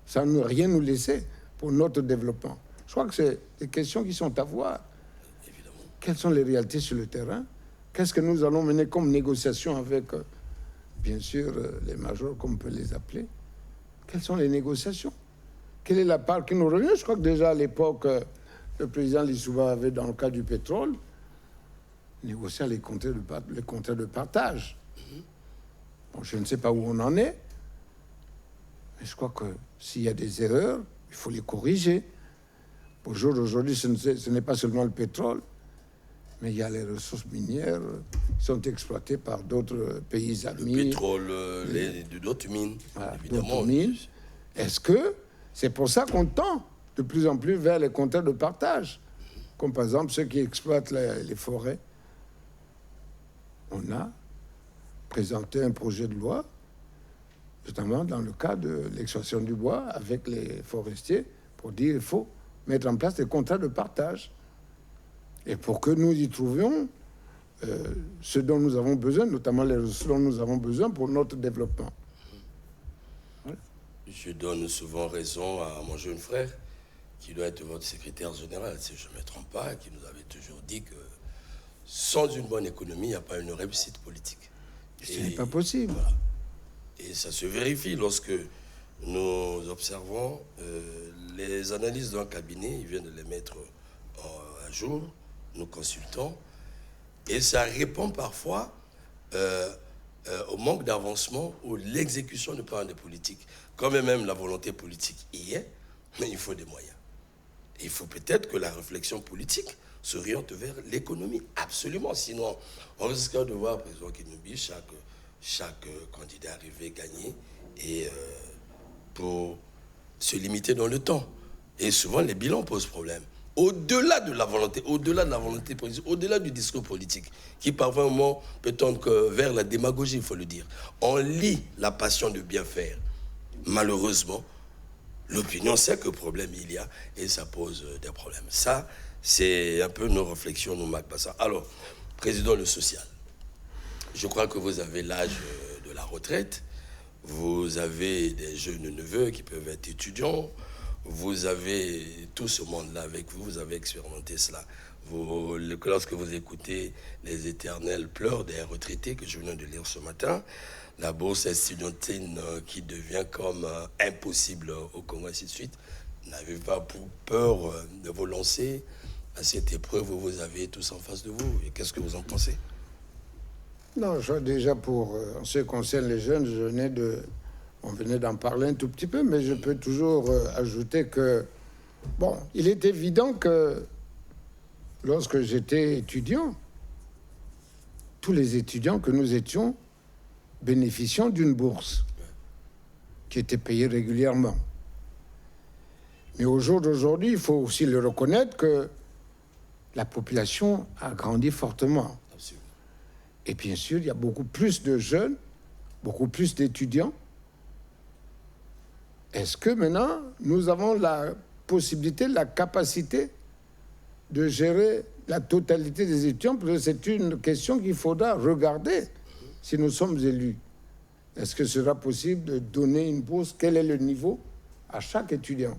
sans rien nous laisser pour notre développement. Je crois que c'est des questions qui sont à voir. Évidemment. Quelles sont les réalités sur le terrain? Qu'est-ce que nous allons mener comme négociation avec, bien sûr, les majors, comme on peut les appeler? Quelles sont les négociations? Quelle est la part qui nous revient? Je crois que déjà à l'époque, le président Lissouba avait, dans le cas du pétrole, négocié les contrats de partage. Bon, je ne sais pas où on en est, mais je crois que s'il y a des erreurs, il faut les corriger. Aujourd'hui, ce n'est pas seulement le pétrole, mais il y a les ressources minières qui sont exploitées par d'autres pays amis. Le pétrole, d'autres mines, voilà, évidemment. D'autres mines. Est-ce que c'est pour ça qu'on tend de plus en plus vers les contrats de partage, comme par exemple ceux qui exploitent les forêts? On a présenté un projet de loi, notamment dans le cas de l'extraction du bois avec les forestiers, pour dire qu'il faut mettre en place des contrats de partage. Et pour que nous y trouvions ce dont nous avons besoin, notamment les ressources dont nous avons besoin pour notre développement. Voilà. Je donne souvent raison à mon jeune frère, qui doit être votre secrétaire général, si je ne me trompe pas, qui nous avait toujours dit que sans une bonne économie, il n'y a pas une réussite politique. Ce n'est pas possible. Voilà. Et ça se vérifie lorsque nous observons les analyses d'un cabinet, ils viennent de les mettre à jour, nous consultons, et ça répond parfois au manque d'avancement ou l'exécution de plans de politique. Quand même la volonté politique y est, mais il faut des moyens. Il faut peut-être que la réflexion politique s'oriente vers l'économie, absolument. Sinon, on risque de voir, président Kinumbi, chaque candidat arriver, gagner, et pour se limiter dans le temps. Et souvent, les bilans posent problème. Au-delà de la volonté politique, au-delà du discours politique, qui parfois un moment peut tendre vers la démagogie, il faut le dire. On lit la passion de bien faire. Malheureusement, l'opinion sait que problème il y a et ça pose des problèmes. Ça, c'est un peu nos réflexions, nos Macbassa. Alors, président le social, je crois que vous avez l'âge de la retraite. Vous avez des jeunes neveux qui peuvent être étudiants. vous avez tout ce monde-là avec vous, vous avez expérimenté cela. Lorsque vous écoutez les éternels pleurs des retraités que je viens de lire ce matin, la bourse estudiantine qui devient comme impossible au Congo, ainsi de suite, n'avez pas peur de vous lancer à cette épreuve où vous avez tous en face de vous. Et qu'est-ce que vous en pensez? Non, déjà pour en ce qui concerne les jeunes, on venait d'en parler un tout petit peu, mais je peux toujours ajouter que, bon, il est évident que lorsque j'étais étudiant, tous les étudiants que nous étions bénéficiant d'une bourse qui était payée régulièrement. Mais au jour d'aujourd'hui, il faut aussi le reconnaître que la population a grandi fortement. Absolument. Et bien sûr, il y a beaucoup plus de jeunes, beaucoup plus d'étudiants. Est-ce que maintenant, nous avons la possibilité, la capacité de gérer la totalité des étudiants? Parce que c'est une question qu'il faudra regarder si nous sommes élus. Est-ce que ce sera possible de donner une bourse? Quel est le niveau à chaque étudiant?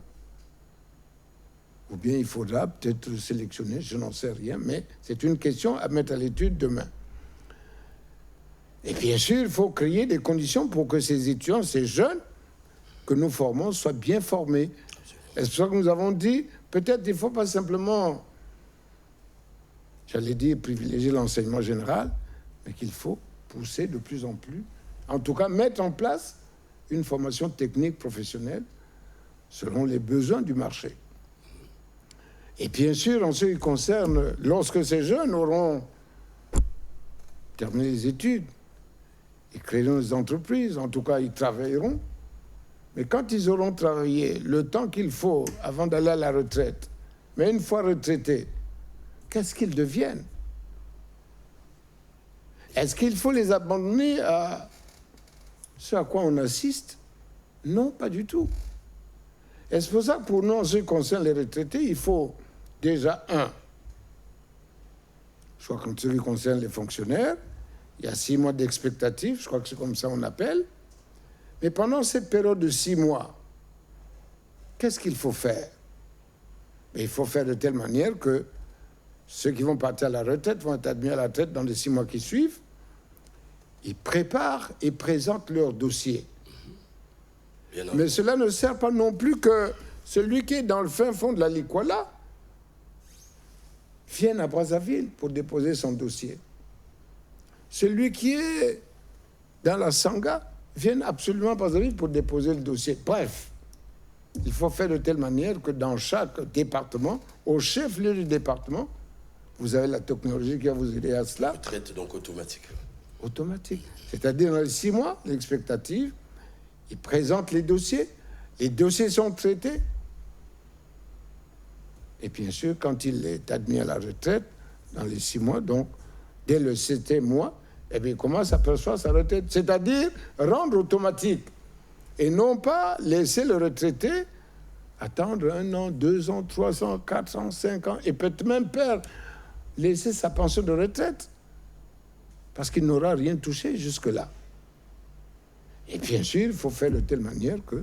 Ou bien il faudra peut-être sélectionner, je n'en sais rien, mais c'est une question à mettre à l'étude demain. Et bien sûr, il faut créer des conditions pour que ces étudiants, ces jeunes que nous formons, soient bien formés. Et c'est pour ça que nous avons dit, peut-être il ne faut pas simplement, j'allais dire, privilégier l'enseignement général, mais qu'il faut pousser de plus en plus, en tout cas mettre en place une formation technique professionnelle selon les besoins du marché. Et bien sûr, en ce qui concerne, lorsque ces jeunes auront terminé les études, ils créeront des entreprises, en tout cas ils travailleront, mais quand ils auront travaillé le temps qu'il faut avant d'aller à la retraite, mais une fois retraités, qu'est-ce qu'ils deviennent? Est-ce qu'il faut les abandonner à ce à quoi on assiste? Non, pas du tout. Et c'est pour ça que pour nous, en ce qui concerne les retraités, il faut déjà, je crois qu'en ce qui concerne les fonctionnaires, il y a 6 mois d'expectative, je crois que c'est comme ça qu'on appelle. Mais pendant cette période de 6 mois, qu'est-ce qu'il faut faire? Mais il faut faire de telle manière que ceux qui vont partir à la retraite vont être admis à la retraite dans les 6 mois qui suivent. Ils préparent et présentent leur dossier. Mais cela ne sert pas non plus que celui qui est dans le fin fond de la Likwala vienne à Brazzaville pour déposer son dossier. Celui qui est dans la Sangha vienne absolument à Brazzaville pour déposer le dossier. Bref, il faut faire de telle manière que dans chaque département, au chef-lieu du département, vous avez la technologie qui va vous aider à cela. Retraite donc automatique. Automatique. C'est-à-dire dans les 6 mois, l'expectative, ils présentent les dossiers sont traités. Et bien sûr, quand il est admis à la retraite, dans les 6 mois, donc, dès le 7e mois, eh bien, il commence à percevoir sa retraite. C'est-à-dire rendre automatique. Et non pas laisser le retraité attendre 1 an, 2 ans, 3 ans, 4 ans, 5 ans, et peut-être même laisser sa pension de retraite. Parce qu'il n'aura rien touché jusque-là. Et bien sûr, il faut faire de telle manière que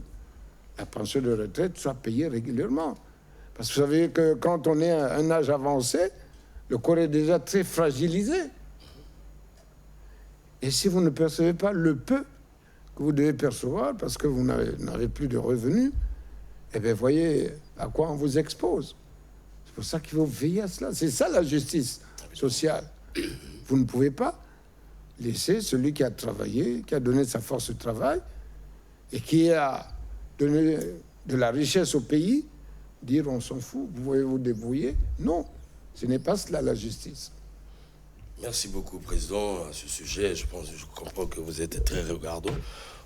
la pension de retraite soit payée régulièrement. Parce que vous savez que quand on est à un âge avancé, le corps est déjà très fragilisé. Et si vous ne percevez pas le peu que vous devez percevoir, parce que vous n'avez plus de revenus, eh bien, voyez à quoi on vous expose. C'est pour ça qu'il faut veiller à cela. C'est ça la justice sociale. Vous ne pouvez pas laisser celui qui a travaillé, qui a donné sa force de travail et qui a donné de la richesse au pays, dire on s'en fout, vous pouvez vous débrouiller. Non, ce n'est pas cela la justice. Merci beaucoup, Président, à ce sujet. Je comprends que vous êtes très regardant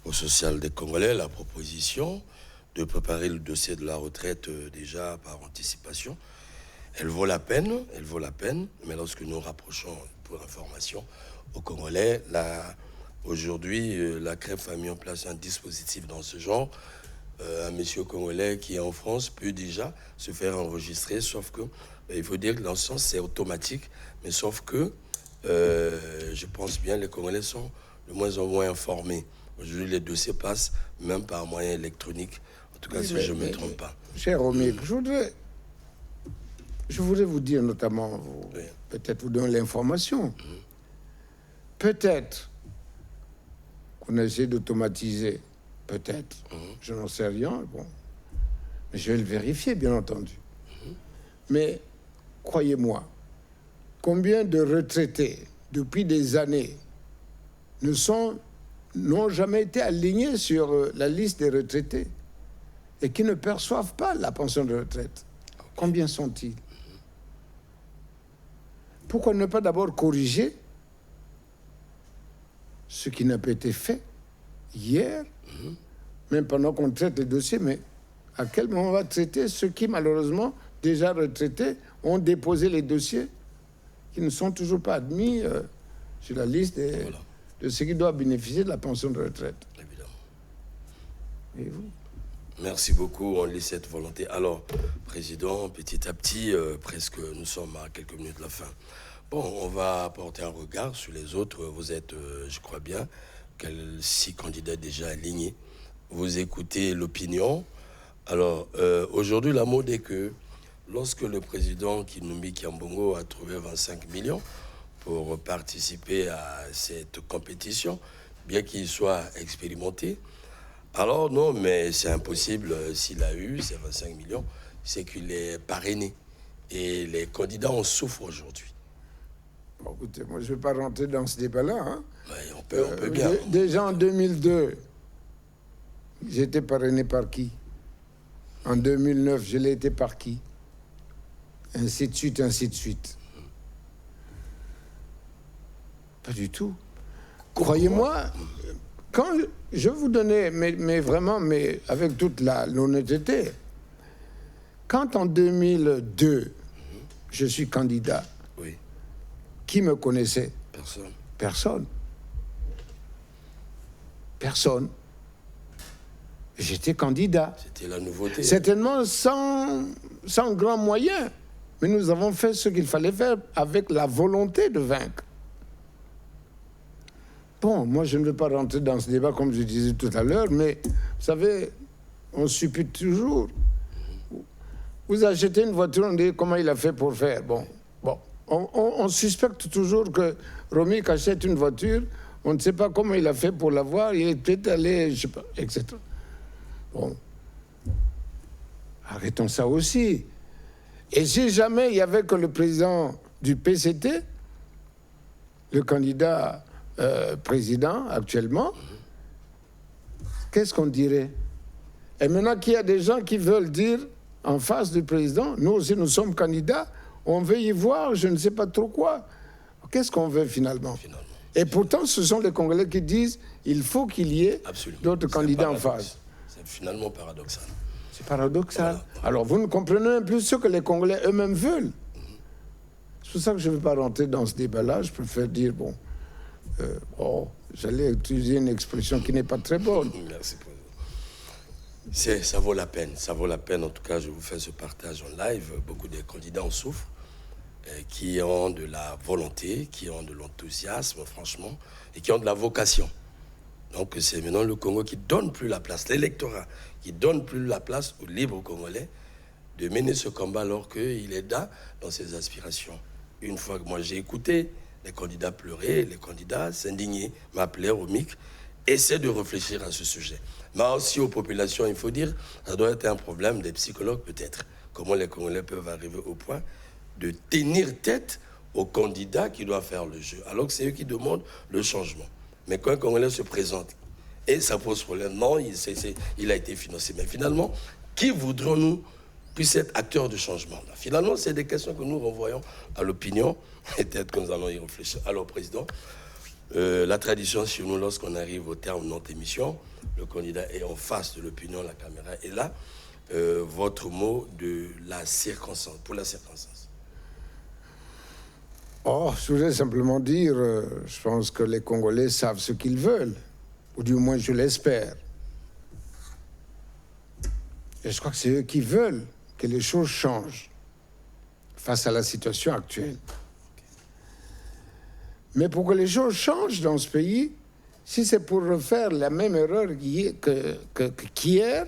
au social des Congolais. La proposition de préparer le dossier de la retraite déjà par anticipation, elle vaut la peine, mais lorsque nous rapprochons, pour information, aux Congolais, aujourd'hui, la CREF a mis en place un dispositif dans ce genre. Un monsieur congolais qui est en France peut déjà se faire enregistrer, sauf que, il faut dire que dans ce sens, c'est automatique, mais sauf que, je pense bien, les Congolais sont de moins en moins informés. Aujourd'hui, les dossiers passent même par moyen électronique. En tout cas, Oui, si je ne me trompe pas. Cher Omik, je voudrais vous dire notamment, Oui. peut-être vous donner l'information. Peut-être qu'on a essayé d'automatiser, peut-être, je n'en sais rien, bon. Mais je vais le vérifier, bien entendu. Mais croyez-moi, combien de retraités, depuis des années, n'ont jamais été alignés sur la liste des retraités et qui ne perçoivent pas la pension de retraite? Combien sont-ils? Pourquoi ne pas d'abord corriger ce qui n'a pas été fait hier, même pendant qu'on traite les dossiers, mais à quel moment on va traiter ceux qui, malheureusement, déjà retraités, ont déposé les dossiers, qui ne sont toujours pas admis sur la liste de ceux qui doivent bénéficier de la pension de retraite. Évidemment. Et vous? Merci beaucoup, on lit cette volonté. Alors, Président, petit à petit, presque nous sommes à quelques minutes de la fin. Bon, on va porter un regard sur les autres. Vous êtes, je crois bien, 6 candidats déjà alignés. Vous écoutez l'opinion. Alors, aujourd'hui, la mode est que lorsque le président Kinumbi Kiambongo a trouvé 25 millions pour participer à cette compétition, bien qu'il soit expérimenté, alors non, mais c'est impossible. S'il a eu ces 25 millions, c'est qu'il est parrainé. Et les candidats en souffrent aujourd'hui. Bon, écoutez, moi, je ne vais pas rentrer dans ce débat-là. Hein. Ouais, on peut bien. Déjà en 2002, j'étais parrainé par qui? En 2009, je l'ai été par qui? Ainsi de suite, ainsi de suite. Pas du tout. Croyez-moi, quand je vous donnais, mais vraiment, mais avec toute l'honnêteté, quand en 2002, je suis candidat, Oui, qui me connaissait? personne. Personne. Personne. J'étais candidat. C'était la nouveauté. Certainement sans grands moyens. Mais nous avons fait ce qu'il fallait faire avec la volonté de vaincre. Bon, moi, je ne veux pas rentrer dans ce débat, comme je disais tout à l'heure, mais vous savez, on suppute toujours. Vous achetez une voiture, on dit comment il a fait pour faire. Bon. On suspecte toujours que Romic achète une voiture, on ne sait pas comment il a fait pour l'avoir, il est peut-être allé, je sais pas, etc. Bon. Arrêtons ça aussi. Et si jamais il n'y avait que le président du PCT, le candidat président actuellement, qu'est-ce qu'on dirait? Et maintenant qu'il y a des gens qui veulent dire en face du président, nous aussi nous sommes candidats, on veut y voir je ne sais pas trop quoi. Qu'est-ce qu'on veut finalement? Et pourtant ce sont les Congolais qui disent il faut qu'il y ait d'autres candidats en face. C'est finalement paradoxal. C'est paradoxal. Voilà. Alors vous ne comprenez même plus ce que les Congolais eux-mêmes veulent. C'est pour ça que je ne veux pas rentrer dans ce débat-là. Je préfère dire, j'allais utiliser une expression qui n'est pas très bonne. Merci, Président. Ça vaut la peine. Ça vaut la peine. En tout cas, je vous fais ce partage en live. Beaucoup de candidats en souffrent, qui ont de la volonté, qui ont de l'enthousiasme, franchement, et qui ont de la vocation. Donc, c'est maintenant le Congo qui ne donne plus la place, l'électorat, qui ne donne plus la place aux libres Congolais de mener ce combat alors qu'il est dans ses aspirations. Une fois que moi j'ai écouté les candidats pleurer, les candidats s'indigner, m'appeler au MIC, essayer de réfléchir à ce sujet. Mais aussi aux populations, il faut dire, ça doit être un problème des psychologues peut-être. Comment les Congolais peuvent arriver au point de tenir tête aux candidats qui doivent faire le jeu, alors que c'est eux qui demandent le changement. Mais quand un Congolais se présente, et ça pose problème, non, il a été financé. Mais finalement, qui voudrons-nous puisse être acteur du changement? Finalement, c'est des questions que nous renvoyons à l'opinion, et peut-être que nous allons y réfléchir. Alors, Président, la tradition chez nous, lorsqu'on arrive au terme de notre émission, le candidat est en face de l'opinion, la caméra est là. Votre mot de la circonstance, pour la circonstance. Je voudrais simplement dire, je pense que les Congolais savent ce qu'ils veulent, ou du moins je l'espère. Et je crois que c'est eux qui veulent que les choses changent face à la situation actuelle. Mais pour que les choses changent dans ce pays, si c'est pour refaire la même erreur qu'hier,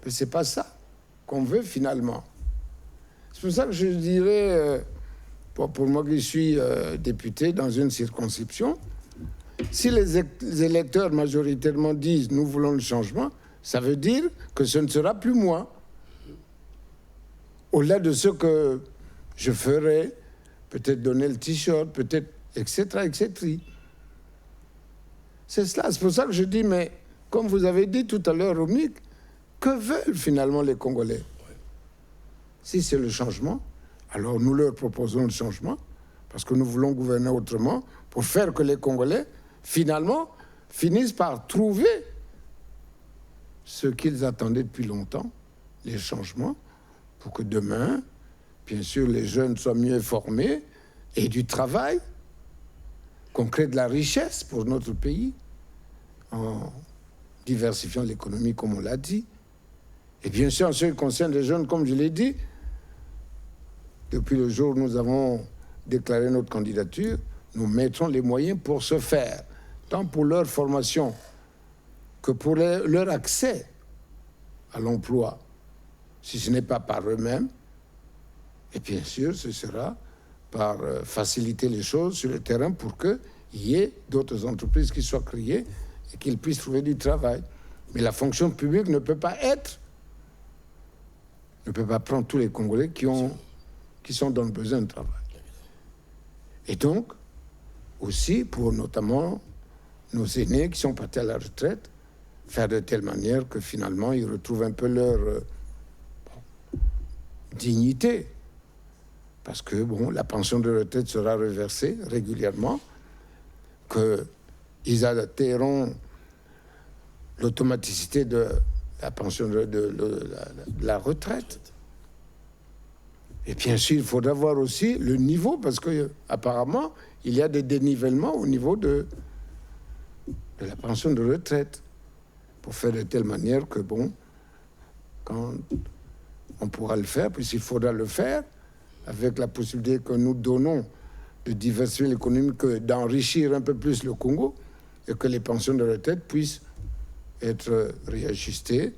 Mais ce n'est pas ça qu'on veut finalement. C'est pour ça que je dirais, pour moi qui suis député dans une circonscription, si les électeurs majoritairement disent « nous voulons le changement », ça veut dire que ce ne sera plus moi. Au-delà de ce que je ferai, peut-être donner le t-shirt, peut-être, etc., etc. C'est cela. C'est pour ça que je dis, mais comme vous avez dit tout à l'heure, Romik, que veulent finalement les Congolais? Si c'est le changement, alors nous leur proposons le changement, parce que nous voulons gouverner autrement, pour faire que les Congolais, finalement, finissent par trouver ce qu'ils attendaient depuis longtemps, les changements, pour que demain, bien sûr, les jeunes soient mieux formés et du travail, qu'on crée de la richesse pour notre pays, en diversifiant l'économie, comme on l'a dit. Et bien sûr, en ce qui concerne les jeunes, comme je l'ai dit, depuis le jour où nous avons déclaré notre candidature, nous mettrons les moyens pour ce faire, tant pour leur formation que pour leur accès à l'emploi, si ce n'est pas par eux-mêmes. Et bien sûr, ce sera par faciliter les choses sur le terrain pour qu'il y ait d'autres entreprises qui soient créées et qu'ils puissent trouver du travail. Mais la fonction publique ne peut pas prendre tous les Congolais qui sont dans le besoin de travail. Et donc, aussi pour notamment nos aînés qui sont partis à la retraite, faire de telle manière que finalement ils retrouvent un peu leur dignité. Parce que, bon, la pension de retraite sera reversée régulièrement, qu'ils atteindront l'automaticité de la pension de la retraite. Et bien sûr, il faudra voir aussi le niveau, parce qu'apparemment, il y a des dénivellements au niveau de la pension de retraite, pour faire de telle manière que, bon, quand on pourra le faire, puisqu'il faudra le faire, avec la possibilité que nous donnons de diversifier l'économie, d'enrichir un peu plus le Congo, et que les pensions de retraite puissent être réajustées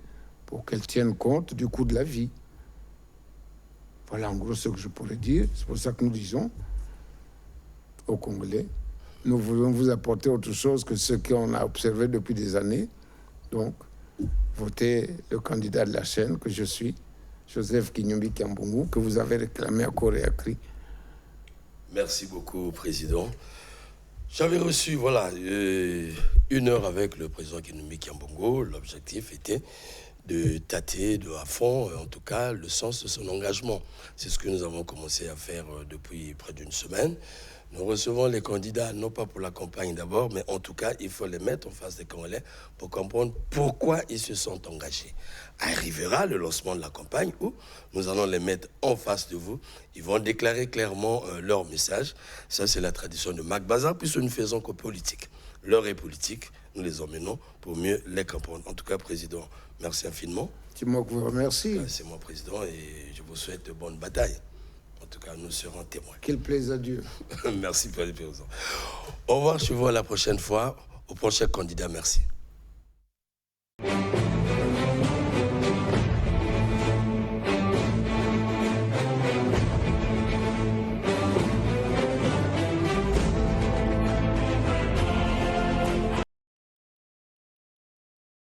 pour qu'elles tiennent compte du coût de la vie. Voilà en gros ce que je pourrais dire. C'est pour ça que nous disons aux Congolais, nous voulons vous apporter autre chose que ce qu'on a observé depuis des années. Donc, votez le candidat de la chaîne que je suis, Joseph Kinyumbi Kiambungu, que vous avez réclamé à corps et à cri. Merci beaucoup, Président. J'avais reçu, voilà, 1 heure avec le président Kinyumbi Kiambungu. L'objectif était de tâter à fond, en tout cas, le sens de son engagement. C'est ce que nous avons commencé à faire depuis près d'1 semaine. Nous recevons les candidats, non pas pour la campagne d'abord, mais en tout cas, il faut les mettre en face des Congolais pour comprendre pourquoi ils se sont engagés. Arrivera le lancement de la campagne où nous allons les mettre en face de vous. Ils vont déclarer clairement leur message. Ça, c'est la tradition de Mac Bazar, puisque nous ne faisons que politique. L'heure est politique, nous les emmenons pour mieux les comprendre. En tout cas, Président, merci infiniment. C'est moi qui vous remercie. C'est moi, Président, et je vous souhaite de bonnes batailles. En tout cas, nous serons témoins. Qu'il plaise à Dieu. Merci, Président. Au revoir, je vous vois la prochaine fois. Au prochain candidat, merci.